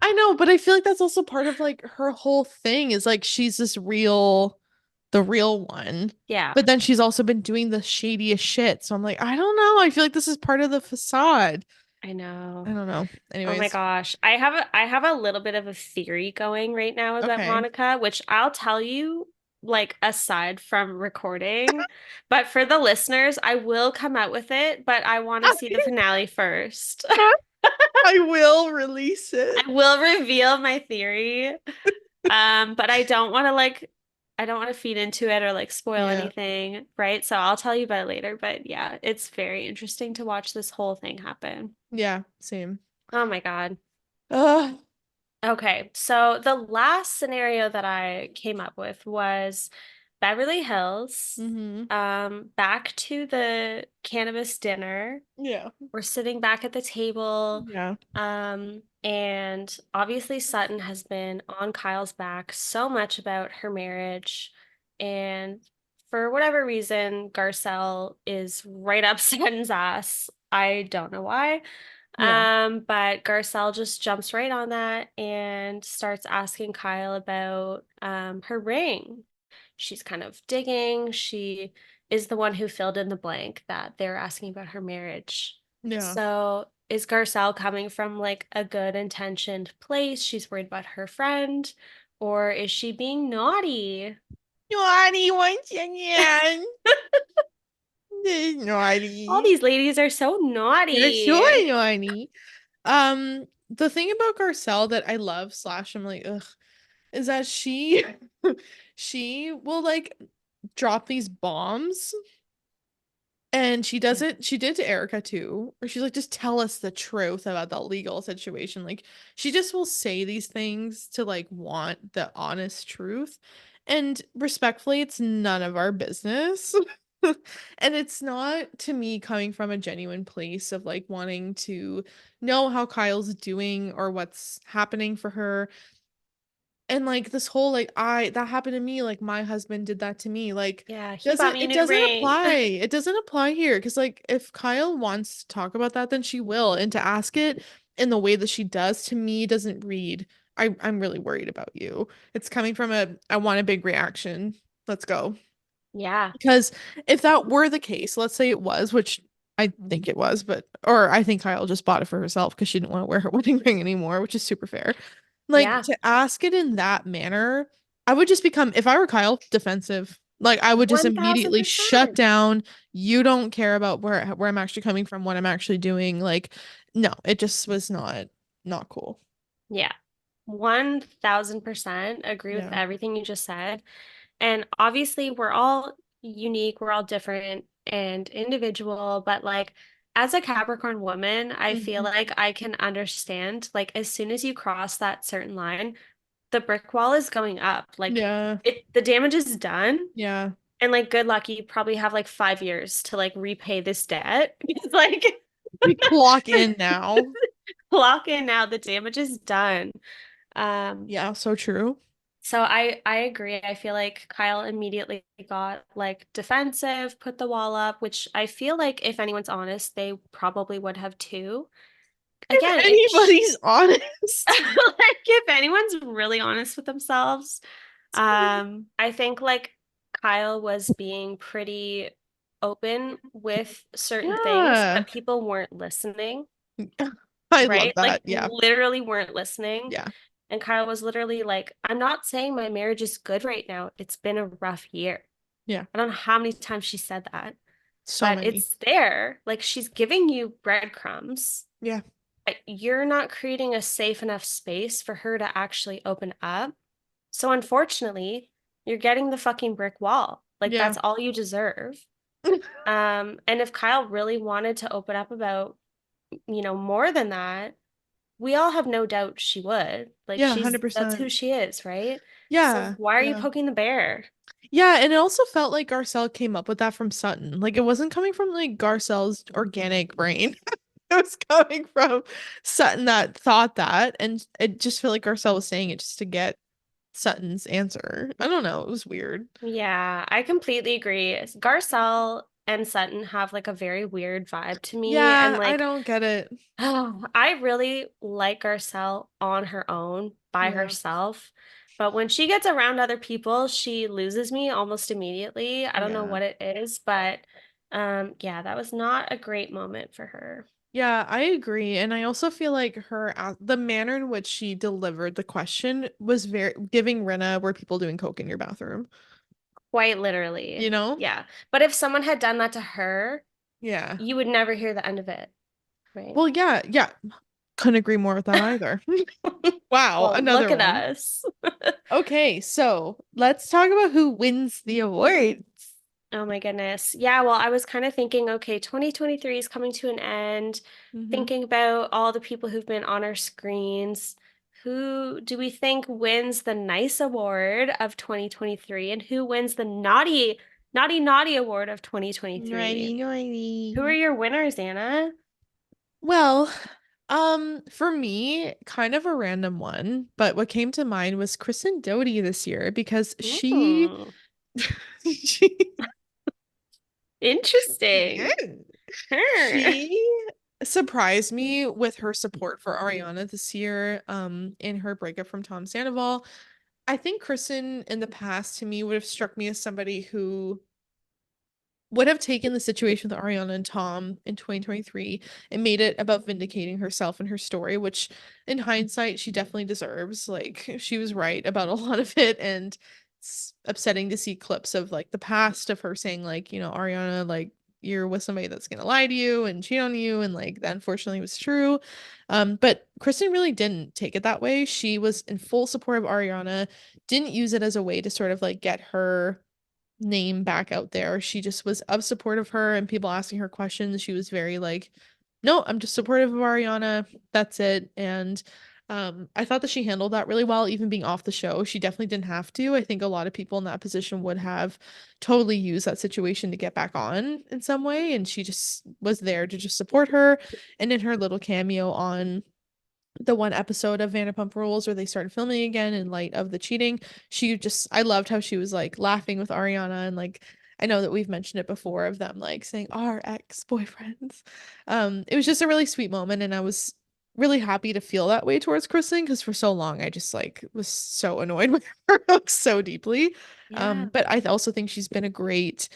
I know, but I feel like that's also part of like her whole thing is like she's this real the real one. Yeah, But then she's also been doing the shadiest shit. So I'm like, I don't know. I feel like this is part of the facade. I I know. don't know. Oh my Anyways, gosh. I have a little bit of a theory going right now about okay. Monica, which I'll tell you like aside from recording. But for the listeners, I will come out with it, but I want to see the finale first. I will release it. I will reveal my theory. But I don't want to feed into it or like spoil Yeah. anything, right? So I'll tell you about it later. But yeah, it's very interesting to watch this whole thing happen. Yeah, same. Oh my God. Uh, Okay, so the last scenario that I came up with was Beverly Hills, mm-hmm. back to the cannabis dinner. Yeah. We're sitting back at the table, Yeah. and obviously Sutton has been on Kyle's back so much about her marriage, and for whatever reason, Garcelle is right up Sutton's ass. I don't know why. Yeah. But Garcelle just jumps right on that and starts asking Kyle about her ring. She's kind of digging. She is the one who filled in the blank that they're asking about her marriage. Yeah. So is Garcelle coming from like a good intentioned place? She's worried about her friend, or is she being naughty? Naughty once again. All Naughty. these ladies are so You're so naughty. naughty. The thing about Garcelle that I love, slash, I'm like, ugh, is that she she will like drop these bombs and she does Yeah. it, she did to Erica too, where she's like, just tell us the truth about the legal situation. Like she just will say these things to like want the honest truth. And respectfully, it's none of our business. And it's not to me coming from a genuine place of like wanting to know how Kyle's doing or what's happening for her. And like this whole like I that happened to me, like my husband did that to me. Like Yeah, he bought doesn't me a it new doesn't ring. apply. It doesn't apply here because like if Kyle wants to talk about that, then she will. And to ask it in the way that she does to me doesn't read. I'm really worried about you. It's coming from a I want a big reaction. Let's go. Yeah. Because if that were the case, let's say it was, which I think it was, but or I think Kyle just bought it for herself because she didn't want to wear her wedding ring anymore, which is super fair. Like Yeah. to ask it in that manner, I would just become, if I were Kyle, defensive. Like I would just immediately shut 1000%. down. You don't care about where I'm actually coming from, what I'm actually doing. Like, no, it just was not. not cool. Yeah. 1000% agree with Yeah. everything you just said. And obviously, we're all unique, we're all different and individual, but like as a Capricorn woman, I feel Hmm. like I can understand like as soon as you cross that certain line, the brick wall is going up. Like Yeah. the damage is done. Yeah. And like good luck, you probably have like 5 years to like repay this debt. It's like We clock in now. clock in now, the damage is done. Yeah, so true. So I agree. I feel like Kyle immediately got like defensive, put the wall up, which I feel like if anyone's honest, they probably would have too. If Again, anybody's honest. like if anyone's really honest with themselves, I think like Kyle was being pretty open with certain things, Yeah. but people weren't listening, I love right? that. Like Yeah. literally weren't listening. Yeah. And Kyle was literally like, I'm not saying my marriage is good right now. It's been a rough year. Yeah. I don't know how many times she said that, So but many. it's there. Like she's giving you breadcrumbs. Yeah. But you're not creating a safe enough space for her to actually open up. So unfortunately, you're getting the fucking brick wall. Like Yeah. that's all you deserve. And if Kyle really wanted to open up about, more than that, we all have no doubt she would. Like Yeah, that's who 100%. she is, right? So Yeah. why are you Yeah. poking the bear? Yeah, and it also felt like Garcelle came up with that from Sutton. Like it wasn't coming from like Garcelle's organic brain. It was coming from Sutton that thought that, and it just felt like Garcelle was saying it just to get Sutton's answer. I don't know. It was weird. Yeah, I completely agree. Garcelle and Sutton have like a very weird vibe to me. And Yeah, I like, don't get it. oh, I really like Garcelle on her own by Yeah. herself. But when she gets around other people, she loses me almost immediately. I don't know Yeah. what it is, but yeah, that was not a great moment for her. Yeah, I agree. And I also feel like the manner in which she delivered the question was very giving Rinna, were people doing coke in your bathroom? Quite literally. You know? Yeah. But if someone had done that to her, Yeah. you would never hear the end of it, right? Well, yeah, yeah. Couldn't agree more with that either. Wow, Well, look another at one. us. Okay, so let's talk about who wins the awards. Oh my goodness. Yeah, well, I was kind of thinking, okay, 2023 is coming to an end, Hmm. thinking about all the people who've been on our screens. Who do we think wins the Nice Award of 2023 and who wins the Naughty Award of 2023? Righty, Who are righty. your winners, Anna? Well, for me, kind of a random one, but what came to mind was Kristen Doty this year because she Hmm, she yeah, interesting. Hmm. she surprised me with her support for Ariana this year, in her breakup from Tom Sandoval. I think Kristen in the past to me would have struck me as somebody who would have taken the situation with Ariana and Tom in 2023 and made it about vindicating herself and her story, which in hindsight she definitely deserves. Like she was right about a lot of it, and it's upsetting to see clips of like the past of her saying like, Ariana, like you're with somebody that's gonna lie to you and cheat on you, and like that unfortunately was true. But Kristen really didn't take it that way. She was in full support of Ariana, didn't use it as a way to sort of like get her name back out there. She just was of support of her and people asking her questions. She was very like, no, I'm just supportive of Ariana. That's it. And I thought that she handled that really well, even being off the show. She definitely didn't have to. I think a lot of people in that position would have totally used that situation to get back on in some way. And she just was there to just support her. And in her little cameo on the one episode of Vanderpump Rules where they started filming again in light of the cheating, I loved how she was like laughing with Ariana, and like I know that we've mentioned it before of them like saying our ex-boyfriends. It was just a really sweet moment, and I was really happy to feel that way towards Kristen because for so long I just like was so annoyed with her like, so deeply. Yeah. But I also think she's been a great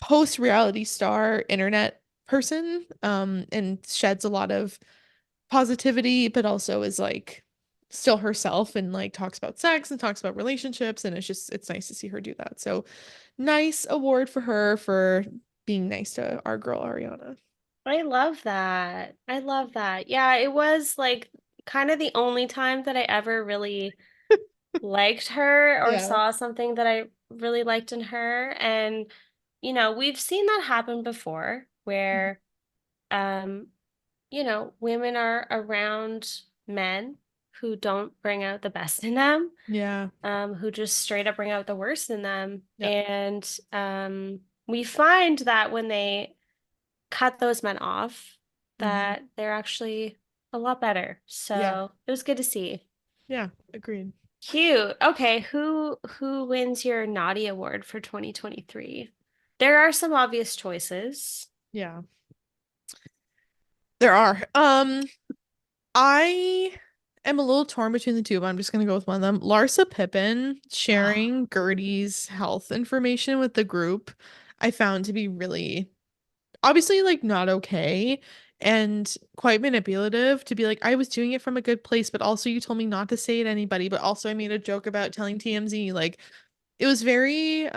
post reality star internet person, and sheds a lot of positivity, but also is like still herself and like talks about sex and talks about relationships. And it's nice to see her do that. So nice award for her for being nice to our girl Ariana. I love that. I love that. Yeah, it was like kind of the only time that I ever really liked her or Yeah. saw something that I really liked in her. And, we've seen that happen before where, um, women are around men who don't bring out the best in them, Yeah. who just straight up bring out the worst in them. Yep. And we find that when they cut those men off, Hmm. that they're actually a lot better. Yeah. So it was good to see. Yeah. Agreed. Cute. Okay, who wins your naughty award for 2023? There are some obvious choices. Yeah. There are. I am a little torn between the two, but I'm just gonna go with one of them. Larsa Pippen Oh, sharing Gertie's health information with the group, I found to be really obviously like not okay and quite manipulative to be like, I was doing it from a good place, but also you told me not to say it to anybody, but also I made a joke about telling TMZ. Like it was very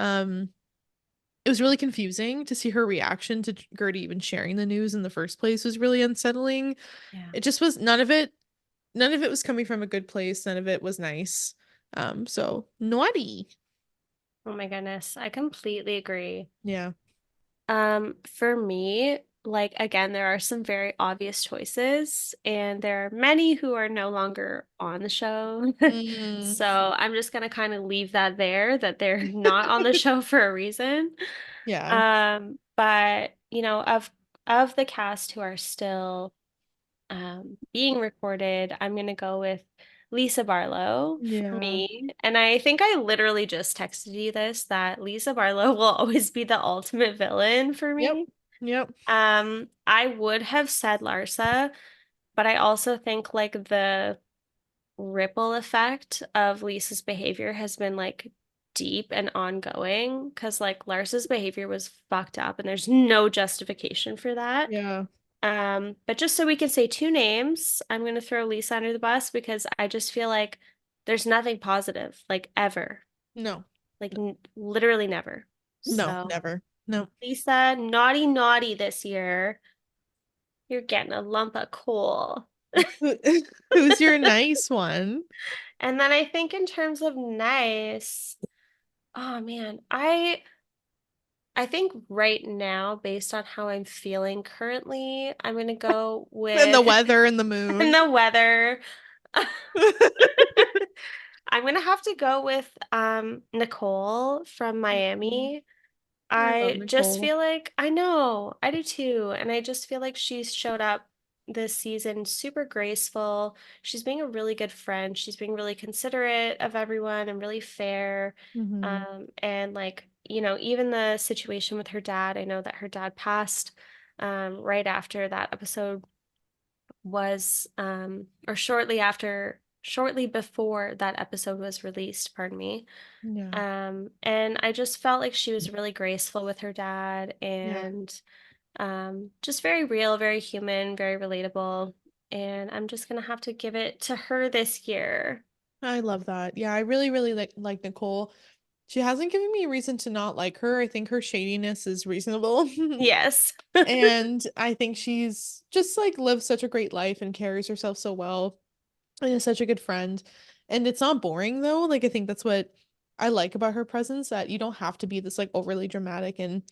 it was really confusing to see her reaction to Gertie even sharing the news in the first place was really unsettling. yeah. It just was none of it was coming from a good place. None of it was nice. So naughty. Oh my goodness. I completely agree. Yeah. For me, like again, there are some very obvious choices, and there are many who are no longer on the show. Mm, So I'm just gonna kind of leave that there, that they're not on the show for a reason. yeah. But of the cast who are still being recorded, I'm gonna go with Lisa Barlow for Yeah. me. And I think I literally just texted you this, that Lisa Barlow will always be the ultimate villain for Yep. me. Yep. I would have said Larsa, but I also think like the ripple effect of Lisa's behavior has been like deep and ongoing because like Larsa's behavior was fucked up and there's no justification for that. Yeah. But just so we can say two names, I'm gonna throw Lisa under the bus because I just feel like there's nothing positive, like ever, No. like n literally never. No, So, never. No. Lisa, naughty, naughty this year. You're getting a lump of coal. Who- Who's your nice one? And then I think in terms of nice, oh man, I think right now, based on how I'm feeling currently, I'm gonna go And the with weather and the and moon. the weather. I'm gonna have to go with Nicole from Miami. I love I just Nicole. feel like I know, I do too, and I just feel like she's showed up this season super graceful. She's being a really good friend. She's being really considerate of everyone and really fair. Hmm. And like, even the situation with her dad, I know that her dad passed right after that episode was or shortly before that episode was released, pardon me. Yeah. And I just felt like she was really graceful with her dad Yeah. and just very real, very human, very relatable. And I'm just gonna have to give it to her this year. I love that. Yeah, I really, really like Nicole. She hasn't given me a reason to not like her. I think her shadiness is reasonable. Yes. And I think she's just like lives such a great life and carries herself so well and is such a good friend. And it's not boring though. Like I think that's what I like about her presence, that you don't have to be this like overly dramatic and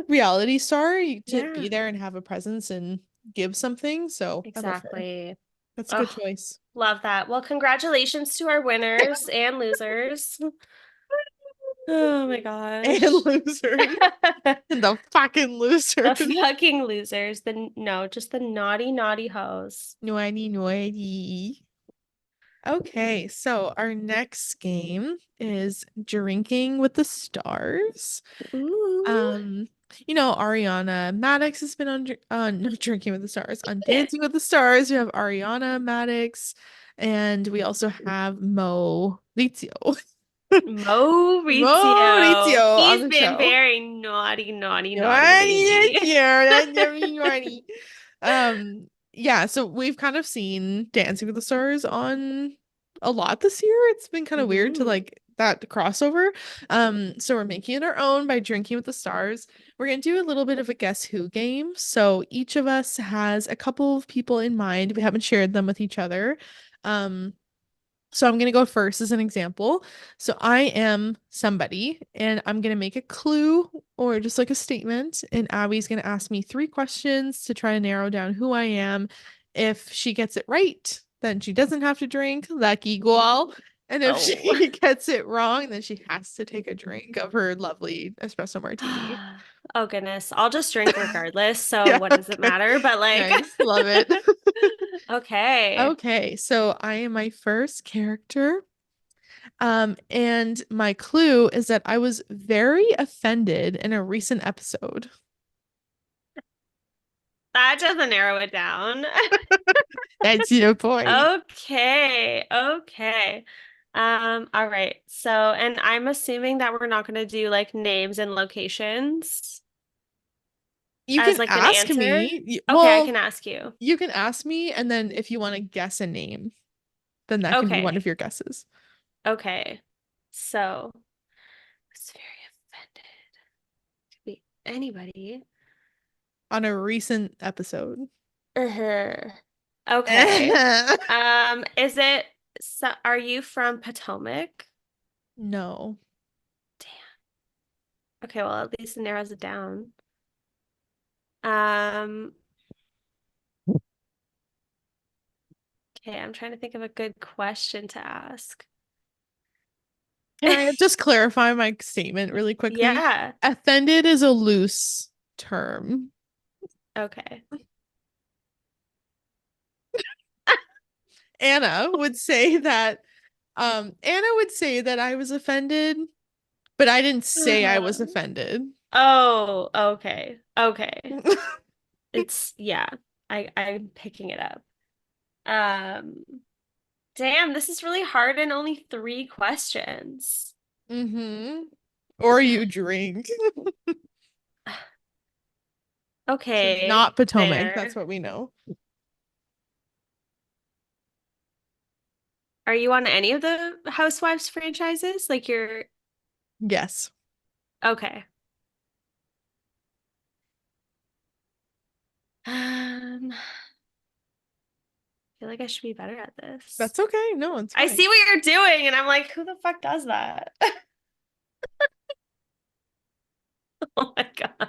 reality star to Yeah, be there and have a presence and give something. So I love her. exactly. That's a good Oh, choice. love that. Well, congratulations to our winners and losers. Oh my And gosh. losers. And the fucking The losers. fucking losers. No, just the naughty, naughty hoes. Naughty, naughty. Okay, so our next game is Drinking with the Stars. Ooh. Um, Ariana Madix has been on not Drinking with the Stars, on Dancing with the Stars. We have Ariana Madix, and we also have Maurizio. Maurizio. Maurizio on He's the been show. very naughty, naughty, naughty Naughty this lately. year, naughty. Yeah, so we've kind of seen Dancing with the Stars on a lot this year. It's been kind of weird to Hmm. like that crossover. So we're making it our own by drinking with the stars. We're gonna do a little bit of a guess who game. So each of us has a couple of people in mind. We haven't shared them with each other. Um, so I'm going to go first as an example. So I am somebody, and I'm going to make a clue or just like a statement. And Abby's going to ask me three questions to try to narrow down who I am. If she gets it right, then she doesn't have to drink, like igual. And if Oh. she gets it wrong, then she has to take a drink of her lovely espresso martini. Oh goodness. I'll just drink regardless. So Yeah, what does it okay. matter? But like, Nice. Love it. okay. Okay, so I am my first character. And my clue is that I was very offended in a recent episode. That doesn't narrow it down. That's your point. Okay. Okay. All right. So, and I'm assuming that we're not going to do like names and locations You as can like an ask answer. me. Okay, I Well, can ask you. you can ask me, and then if you want to guess a name, then that can be one of Okay. your guesses Okay. So, I was very offended. Could be anybody. on a recent episode. Uh-huh. Okay. Is it so are you from Potomac? No. Damn. Okay, well, at least it narrows it down. Um, okay, I'm trying to think of a good question to ask. Can I just clarify my statement really quickly? Yeah. Offended is a loose term. Okay. Anna would say that I was offended, but I didn't say I was offended. Oh, okay. Okay. It's yeah. I'm picking it up. Um, damn, this is really hard and only three questions. Mm-hmm. Or you drink. So Okay, not Potomac, that's fair. what we know. Are you on any of the Housewives franchises? Like you're Yes. okay. I feel like I should be better at this. That's okay. No, it's I fine. see what you're doing, and I'm like, who the fuck does that? Oh my God.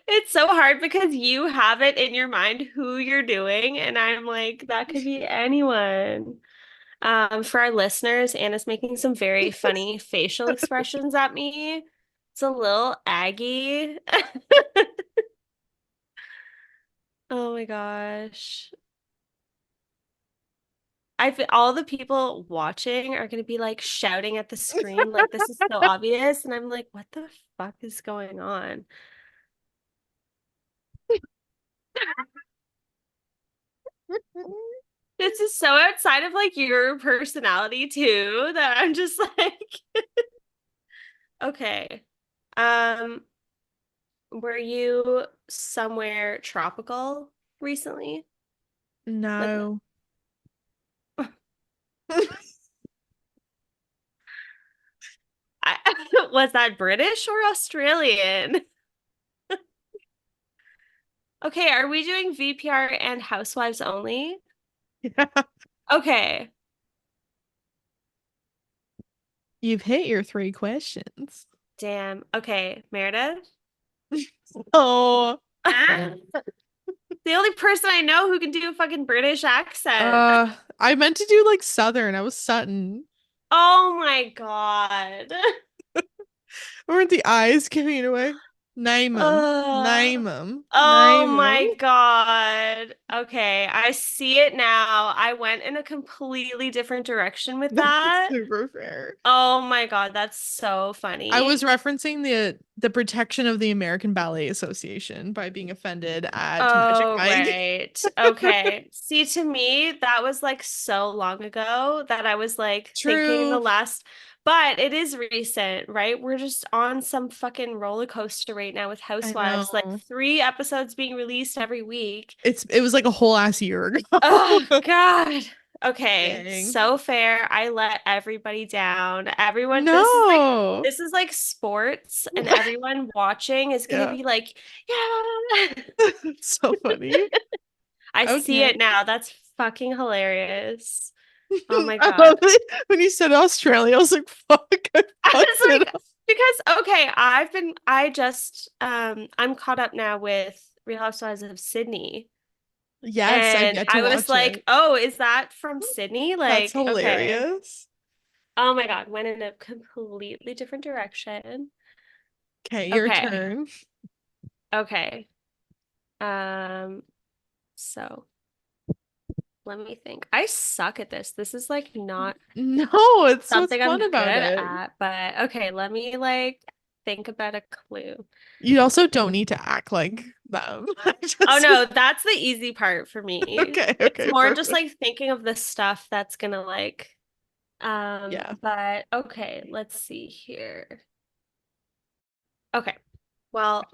It's so hard because you have it in your mind who you're doing, and I'm like, that could be anyone. For our listeners, Anna's making some very funny facial expressions at me. It's a little aggy. Oh my gosh. I feel all the people watching are going to be like shouting at the screen, like, this is so obvious. And I'm like, what the fuck is going on? This is so outside of like your personality too that I'm just like, okay. Um, were you somewhere tropical recently? Like, No. I, was that British or Australian? Okay, are we doing VPR and Housewives only? Yeah. Okay. You've hit your three questions. Damn. Okay, Meredith. Oh. The only person I know who can do a fucking British accent. I meant to do like Southern. I was Sutton. Oh my God. Weren't the eyes giving it away? Name 'em. Uh, Name 'em. oh Name 'em. my God. Okay, I see it now. I went in a completely different direction with That's that. super fair. Oh my God, that's so I was funny. referencing the protection of the American Ballet Association by being offended at Magic Oh, Mike. right. Okay. See, to me, that was like so long ago that I was like thinking the True. last, but it is recent, right? We're just on some fucking roller coaster right now with I Housewives, like know. three episodes being released every week. It was like a whole ass year ago. Oh, God. Okay, Dang. so fair. I let everybody down. Everyone, No. this is like sports, and everyone watching is gonna Yeah. be like, yeah. It's so funny. I see Okay. it now. That's fucking hilarious. Oh my I love God. it. When you said Australia, I was like, fuck, I I fucked was it like, up. because okay, I'm caught up now with Real Housewives of Sydney. Yes, I've And yet to I was watch like, it. oh, is that from Sydney? That's Like, okay. hilarious. Oh my God, went in a completely different direction. Okay, your Okay. turn. Okay. Um, so let me think. I suck at this. This is like not No, it's what's something I'm fun good about it. at, but okay, let me like think about a clue. You also don't need to act like them. Oh Just no, that's the easy part for me. okay, It's okay, more just perfect. like thinking of the stuff that's gonna like Yeah. but okay, let's see here. Okay. Well,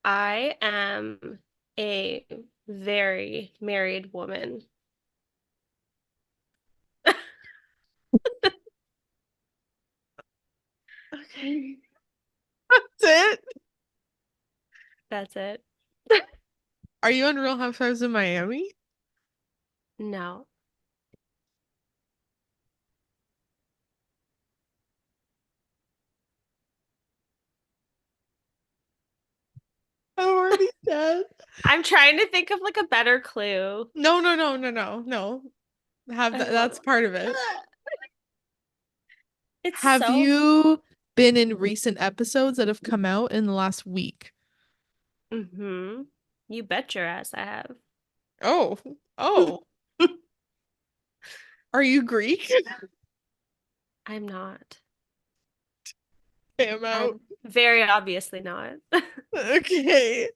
I am a very married woman. Okay. That's it. That's it. Are you on Real Housewives of Miami? No. I'm already dead. I'm trying to think of like a better clue. No, no, no, no, no, no. Have that, Oh, that's part of it. it's Have so you been in recent episodes that have come out in the last week? mm-hmm. You bet your ass I have. Oh, oh. Are you Greek? I'm not. Okay, I'm out. I'm very obviously not. Okay.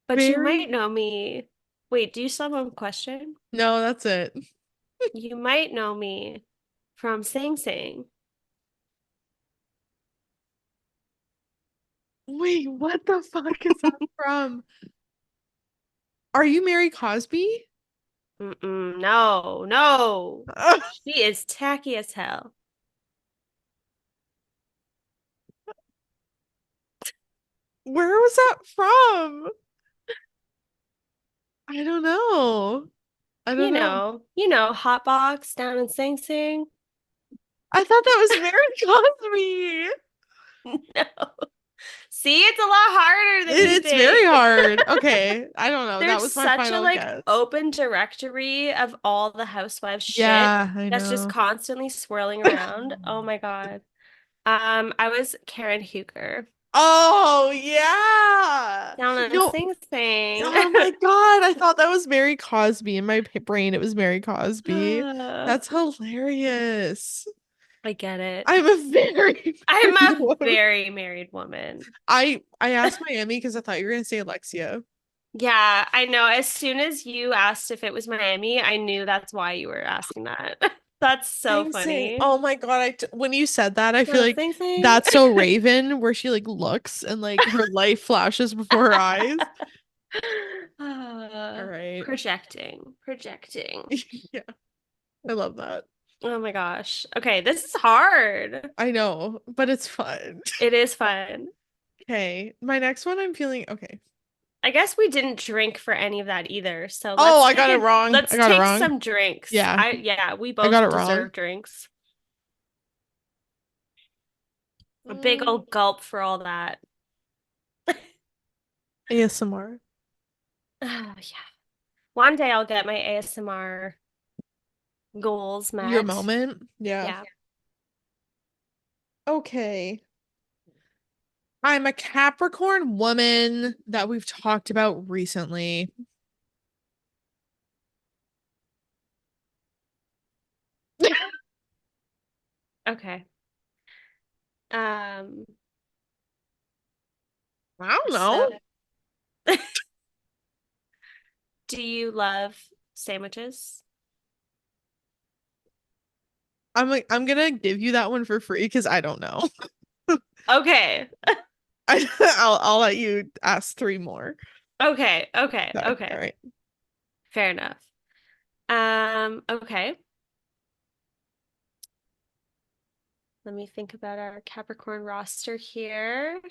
But you Very. might know me. Wait, do you still have a question? No, that's it. You might know me from Sing Sing. Wait, what the fuck is that from? Are you Mary Cosby? Mm-mm, no, no. Ugh, She is tacky as hell. where was that from? I don't know. I don't know. Hot box down in Sing Sing. I thought that was Mary Cosby. No. See, it's a lot harder than you It's very think. hard. Okay, I don't know. That There's was my such a final like guess. open directory of all the housewives shit Yeah, I that's just know. constantly swirling around. Oh my God. I was Karen Huger Oh, yeah. down in No, Sing Sing. oh my God. I thought that was Mary Cosby. In my brain, it was Mary Cosby. That's hilarious. I get it. I'm a very I'm married a woman. very married woman. I asked Miami because I thought you were gonna say Alexia. Yeah, I know. As soon as you asked if it was Miami, I knew that's why you were asking that. That's so Sing Sing. funny. Oh my God. When you said that, I feel No, like Sing Sing. that's so Raven, where she like looks and like her life flashes before her eyes. All right. Projecting, projecting. Yeah, I love that. Oh my gosh. Okay, this is hard. I know, but it's fun. It is fun. Okay, my next one I'm feeling okay. I guess we didn't drink for any of that either. So Oh, I got it wrong. I let's got it take wrong. some drinks. Yeah, Yeah, we I got both it wrong. deserve drinks. A big Mm, old gulp for all that. ASMR. Yeah. One day I'll get my ASMR goals Your met. moment. Yeah. Yeah. Okay. I'm a Capricorn woman that we've talked about recently. Okay. Um, I don't so know. do you love sandwiches? I'm gonna give you that one for free because I don't know. Okay. I'll let you ask three more. Okay. Okay. Okay, all Okay. right. Fair enough. Okay. Let me think about our Capricorn roster here.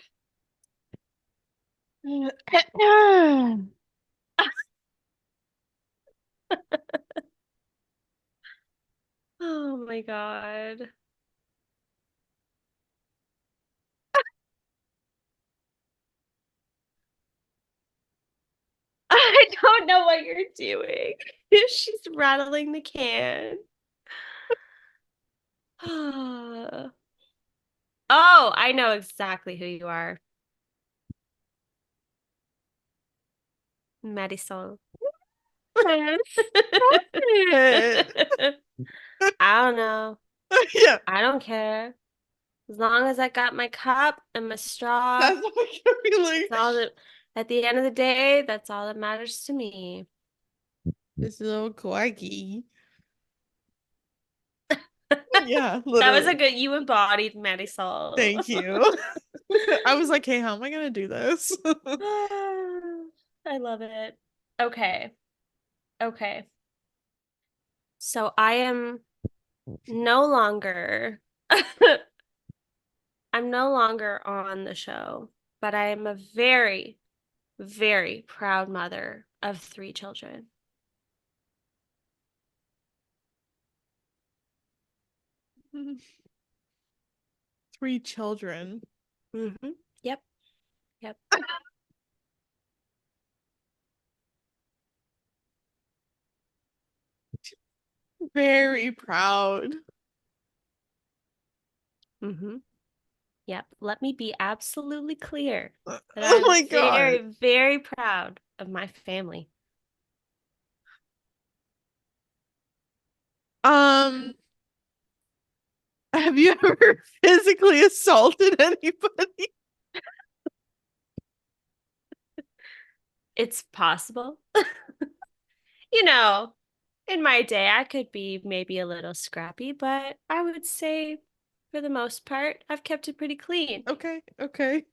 Oh my God. I don't know what you're doing. She's rattling the can. Oh, I know exactly who you are. Marisol. Stop it. I don't know. Yeah, I don't care. As long as I got my cup and my straw, that's what I'm feeling. it's all that at the end of the day, that's all that matters to me. This little quirky. Yeah, That was a literally. good, you embodied Marisol. Thank you. I was like, hey, how am I gonna do this? I love it. Okay. Okay. So I am no longer I'm no longer on the show, but I am a very, very proud mother of three children. 3 children. Yep. Yep. Very proud. hmm Yep. Let me be absolutely clear that Oh I'm my God. very, very proud of my family. Um, have you ever physically assaulted anybody? It's possible. You know, in my day, I could be maybe a little scrappy, but I would say for the most part, I've kept it pretty clean. Okay, okay,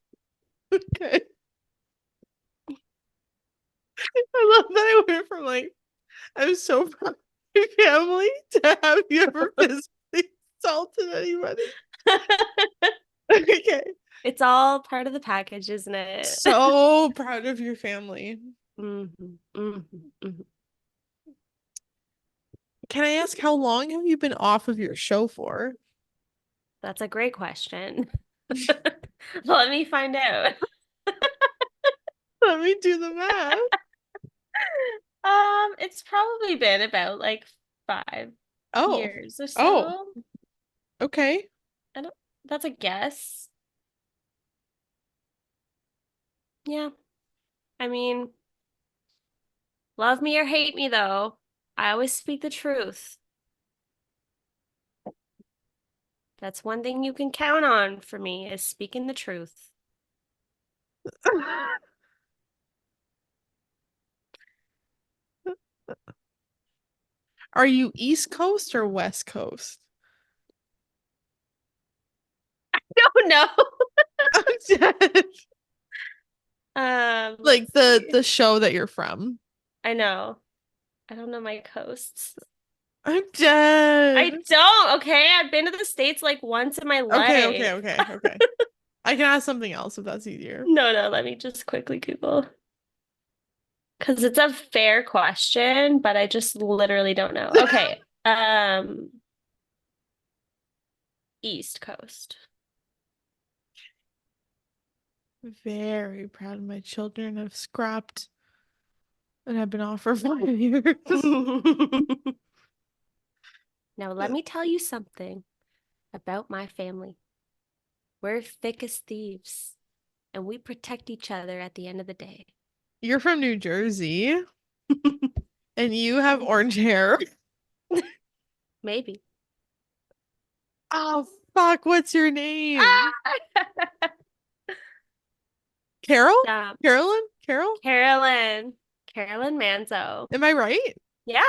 okay. I love that I went from like, I'm so proud of my family to have you ever physically assaulted anybody? Okay. It's all part of the package, isn't it? So proud of your family. Hmm. Can I ask how long have you been off of your show for? That's a great question. Let me find out. Let me do the math. It's probably been about like five Oh, years or oh, so. okay. I don't, that's a guess. Yeah. I mean, love me or hate me though. I always speak the truth. That's one thing you can count on for me is speaking the truth. Are you East Coast or West Coast? No, no. I'm dead. Let's Like the see. the show that you're from. I know. I don't know my coasts. I'm dead. I don't, okay? I've been to the States like once in my Okay, okay, life. okay, okay. I can ask something else if that's easier. No, no, let me just quickly Google. Because it's a fair question, but I just literally don't know. Okay. East Coast. Very proud of my children. I've scrapped and I've been off for 5 years. Now, let me tell you something about my family. We're thick as thieves, and we protect each other at the end of the day. You're from New Jersey and you have orange hair. Maybe. Oh, fuck. What's your name? Ah! Carol? Um, Carolyn? Carol? Carolyn. Carolyn Manzo. Am I right? Yeah,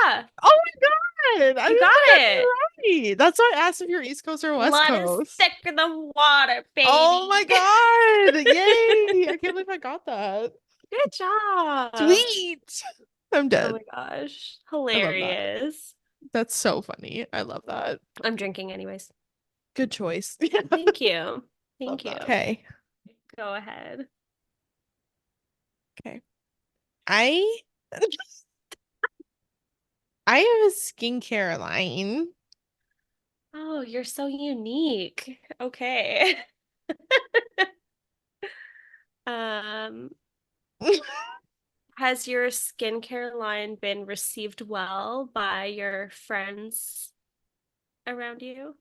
Oh my God. I you didn't got think I'd it. be right. That's why I asked if you're East Coast or West Blood is Coast. thicker than water, Oh my baby. God. Yay. I can't believe I got that. Good job. Sweet. I'm Oh dead. my gosh. I love that. Hilarious. That's so funny. I love that. I'm drinking anyways. Good choice. Yeah. Thank you. Love Thank you. that. Okay. Go ahead. Okay. I I have a skincare line. Oh, you're so unique. Okay. Um, has your skincare line been received well by your friends around you?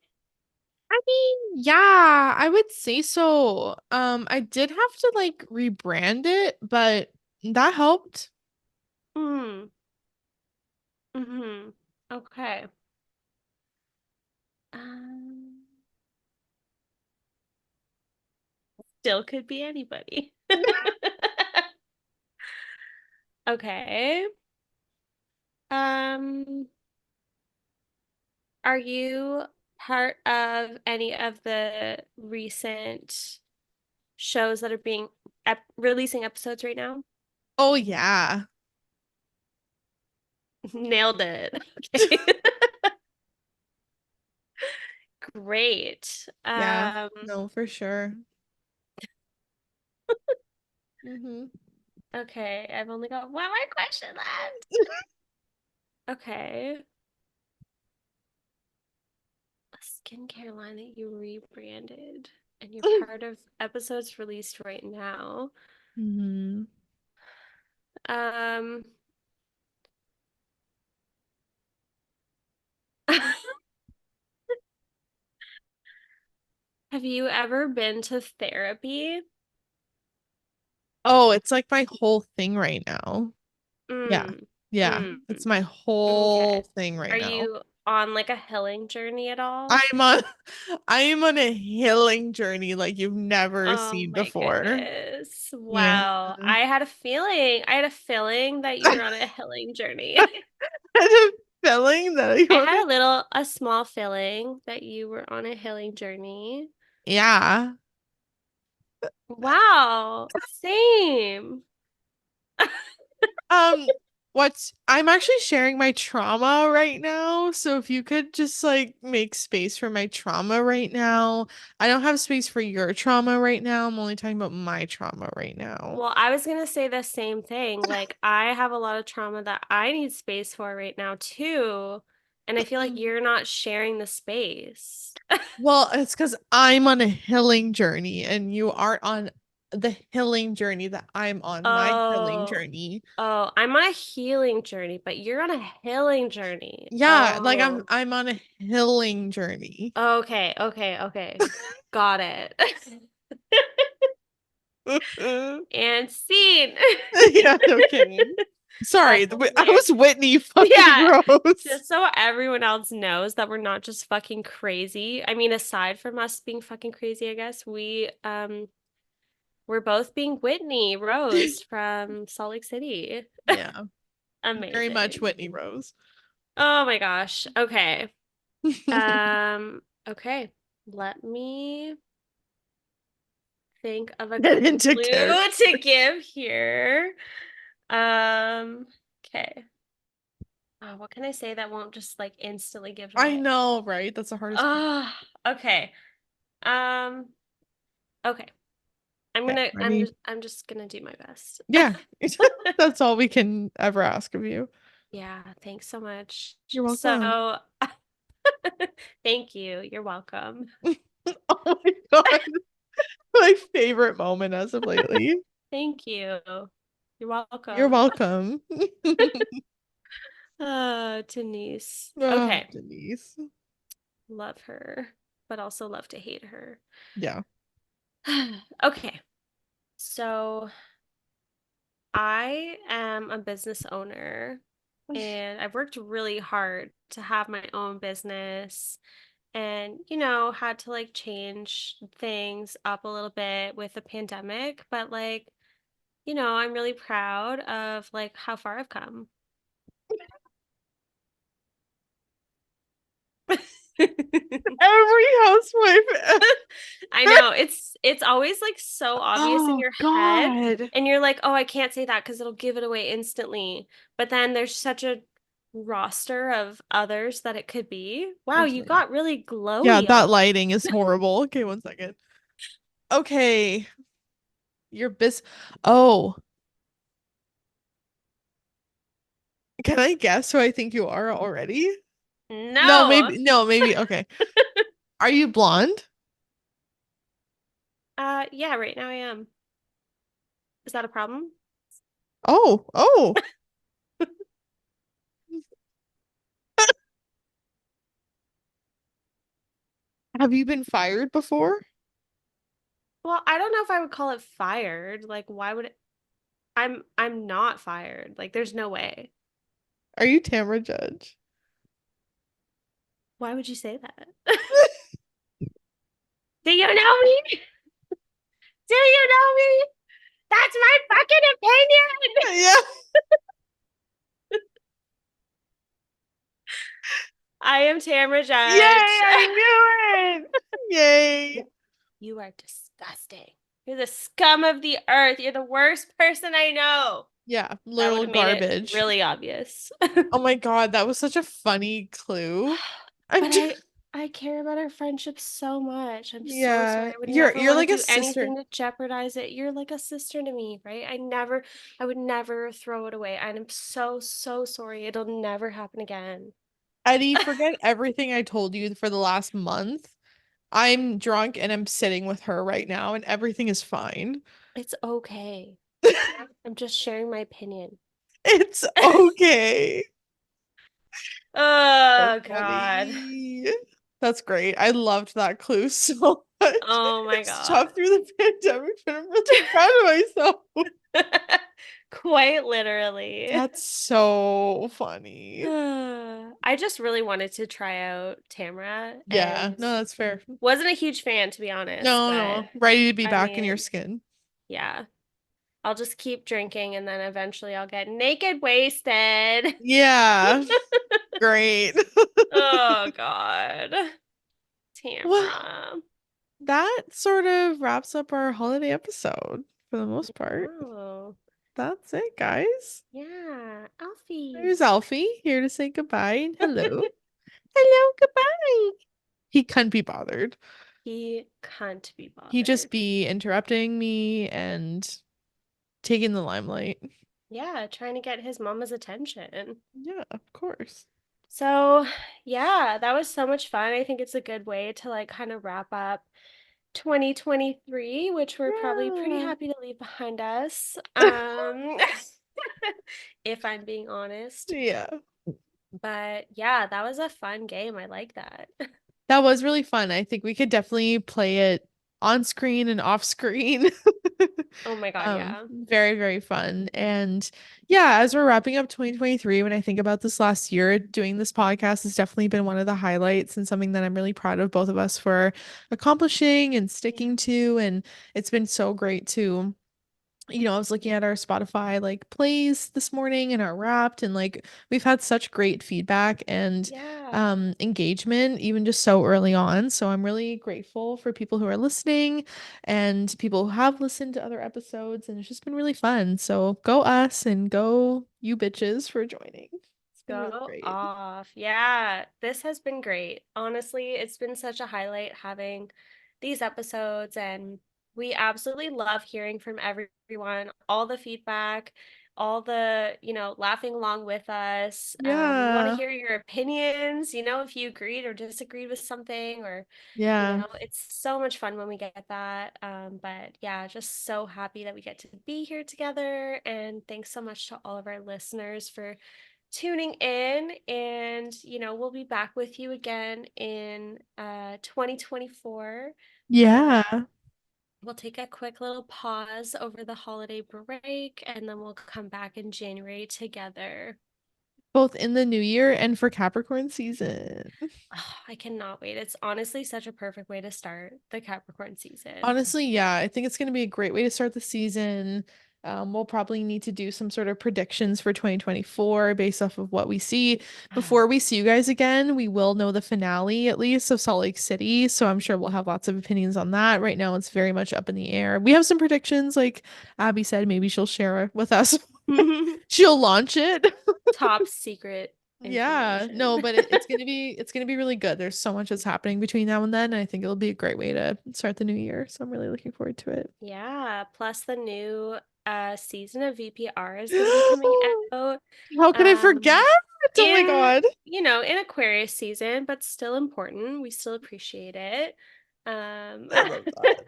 I mean, yeah, I would say so. I did have to like rebrand it, but that helped. Mm. Mm-hmm. Okay. Um, Still could be anybody. Okay. Um, are you part of any of the recent shows that are being releasing episodes right now? Oh yeah. Nailed it. Okay. Great. Yeah. No, for sure. Hmm. Okay, I've only got one more question left. Okay. A skincare line that you rebranded and you're part of episodes released right now. Hmm. Um, have you ever been to therapy? Oh, it's like my whole thing right now. Yeah. Mm, Yeah. mm, It's my okay. whole thing right Are now. you on like a healing journey at all? I'm on I am on a healing journey like you've never Oh seen my before. goodness. Yeah. Wow. I had a feeling that you I were on a healing journey. had a feeling that I I want had to. a small feeling that you were on a healing journey. Yeah. Wow. Same. Um, what's I'm actually sharing my trauma right now, so if you could just like make space for my trauma right now. I don't have space for your trauma right now. I'm only talking about my trauma right now. Well, I was gonna say the same thing. Like, I have a lot of trauma that I need space for right now too. And I feel like you're not sharing the space. Well, it's because I'm on a healing journey and you aren't on the healing journey that I'm on, my healing Oh, journey. oh, I'm on a healing journey, but you're on a healing journey. Yeah, like I'm Oh, I'm on a healing journey. okay, okay, okay. Got it. And scene. Yeah, no kidding. Sorry, That's I hilarious. was Whitney fucking Yeah, Rose. just so everyone else knows that we're not just fucking crazy. I mean, aside from us being fucking crazy, I guess we're both being Whitney Rose from Salt Lake City. Yeah, very much Amazing. Whitney Rose. Oh my gosh. Okay. Okay. Let me think of a Get good into character. clue to give here. Um, okay. Oh, what can I say that won't just like instantly give it I away? know, right? That's the hardest part. Okay. Um, okay. Okay, ready? I'm just gonna do my best. Yeah, that's all we can ever ask of you. Yeah, thanks so much. You're welcome. So, thank you. You're welcome. Oh my God. My favorite moment as of lately. Thank you. You're You're welcome. welcome. Denise. Oh, Okay. Denise. Love her, but also love to hate her. Yeah. Okay. So, I am a business owner and I've worked really hard to have my own business and, had to like change things up a little bit with the pandemic, but like, I'm really proud of like how far I've come. Every housewife. I know. It's always like so obvious in Oh your head God. and you're like, "Oh, I can't say that because it'll give it away instantly." But then there's such a roster of others that it could be. Wow, you Okay. got really Yeah, glowy that on. lighting is horrible. Okay, one second. Okay, you're bis. Oh, can I guess who I think you are already? No, No. maybe. No, maybe. Okay. Are you blonde? Yeah, right now I am. Is that a problem? Oh, oh. Have you been fired before? Well, I don't know if I would call it fired. Like, why would it... I'm not fired. Like, there's no way. Are you Tamara Judge? Why would you say that? Do you know me? Do you know me? That's my fucking opinion. Yeah. I am Tamra Yay, Judge. I knew it. Yay. You are disgusting. You're the scum of the earth. You're the worst person I know. Yeah, That would literal have made it garbage. really obvious. Oh my God, that was such a funny clue. I'm But just, I care about our friendship so much. I'm so sorry. yeah, I would you're never you're want to like a do sister. anything to jeopardize it. You're like a sister to me, right? I would never throw it away. And I'm so, so sorry. It'll never happen again. Eddie, forget everything I told you for the last month. I'm drunk and I'm sitting with her right now and everything is fine. It's okay. I'm just sharing my opinion. It's okay. So Oh, God. funny. That's great. I loved that clue so much. Oh my It's God. tough through the pandemic, but I'm really proud of myself. Quite literally. That's so funny. I just really wanted to try out Tamra Yeah, and no, that's fair. wasn't a huge fan, to be honest, No, but no, ready to be I back in your mean, skin. yeah, I'll just keep drinking and then eventually I'll get naked wasted. Yeah, great. Oh God. Well, Tamra. that sort of wraps up our holiday episode for the most part. Oh, That's it, guys. yeah. Alfie. There's Alfie here to say goodbye and hello. Hello, goodbye. He couldn't be bothered. He can't be He'd just bothered. be interrupting me and taking the limelight. Yeah, trying to get his mama's attention. Yeah, of course. So, yeah, that was so much fun. I think it's a good way to like kind of wrap up 2023, which we're probably pretty Yeah. happy to leave behind us. If I'm being honest. Yeah. But yeah, that was a fun game. I like that. That was really fun. I think we could definitely play it on screen and off screen. Oh my God, yeah. Very, very fun. And yeah, as we're wrapping up 2023, when I think about this last year, doing this podcast has definitely been one of the highlights and something that I'm really proud of both of us for accomplishing and Yeah. sticking to. And it's been so great to I was looking at our Spotify like plays this morning and our Wrapped, and like we've had such great feedback and Yeah. engagement even just so early on. So I'm really grateful for people who are listening and people who have listened to other episodes, and it's just been really fun. So go us and go you bitches for joining. It's been really Go great. off. Yeah, this has been great. Honestly, it's been such a highlight having these episodes, and we absolutely love hearing from everyone, all the feedback, all the, laughing along with us. We want to Yeah. hear your opinions, if you agreed or disagreed with something, or, Yeah. it's so much fun when we get that. But yeah, just so happy that we get to be here together. And thanks so much to all of our listeners for tuning in, and we'll be back with you again in 2024. um Yeah. we'll take a quick little pause over the holiday break and then we'll come back in January together. Both in the new year and for Capricorn season. Oh, I cannot wait. It's honestly such a perfect way to start the Capricorn season. Honestly, yeah, I think it's going to be a great way to start the season. We'll probably need to do some sort of predictions for 2024 based off of what we see. Before we see you guys again, we will know the finale at least of Salt Lake City. So I'm sure we'll have lots of opinions on that. Right now, it's very much up in the air. We have some predictions, like Abby said, maybe she'll share it with us. She'll launch it. Top secret Yeah, information. no, but it's gonna be really good. There's so much that's happening between now and then, and I think it'll be a great way to start the new year. So I'm really looking forward to it. Yeah, plus the new season of VPR is going to be coming out. How could I forget? Um Oh my in, God. in Aquarius season, but still important. We still appreciate it. Um I love that.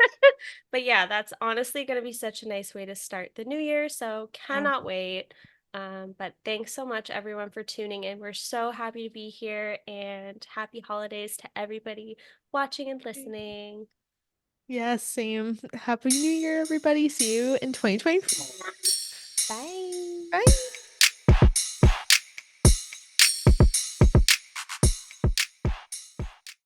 but yeah, that's honestly going to be such a nice way to start the new year, so Yeah. cannot wait. But thanks so much everyone for tuning in. We're so happy to be here and happy holidays to everybody watching and listening. Yes, same. Happy New Year, everybody. See you in 2024. Bye. Bye.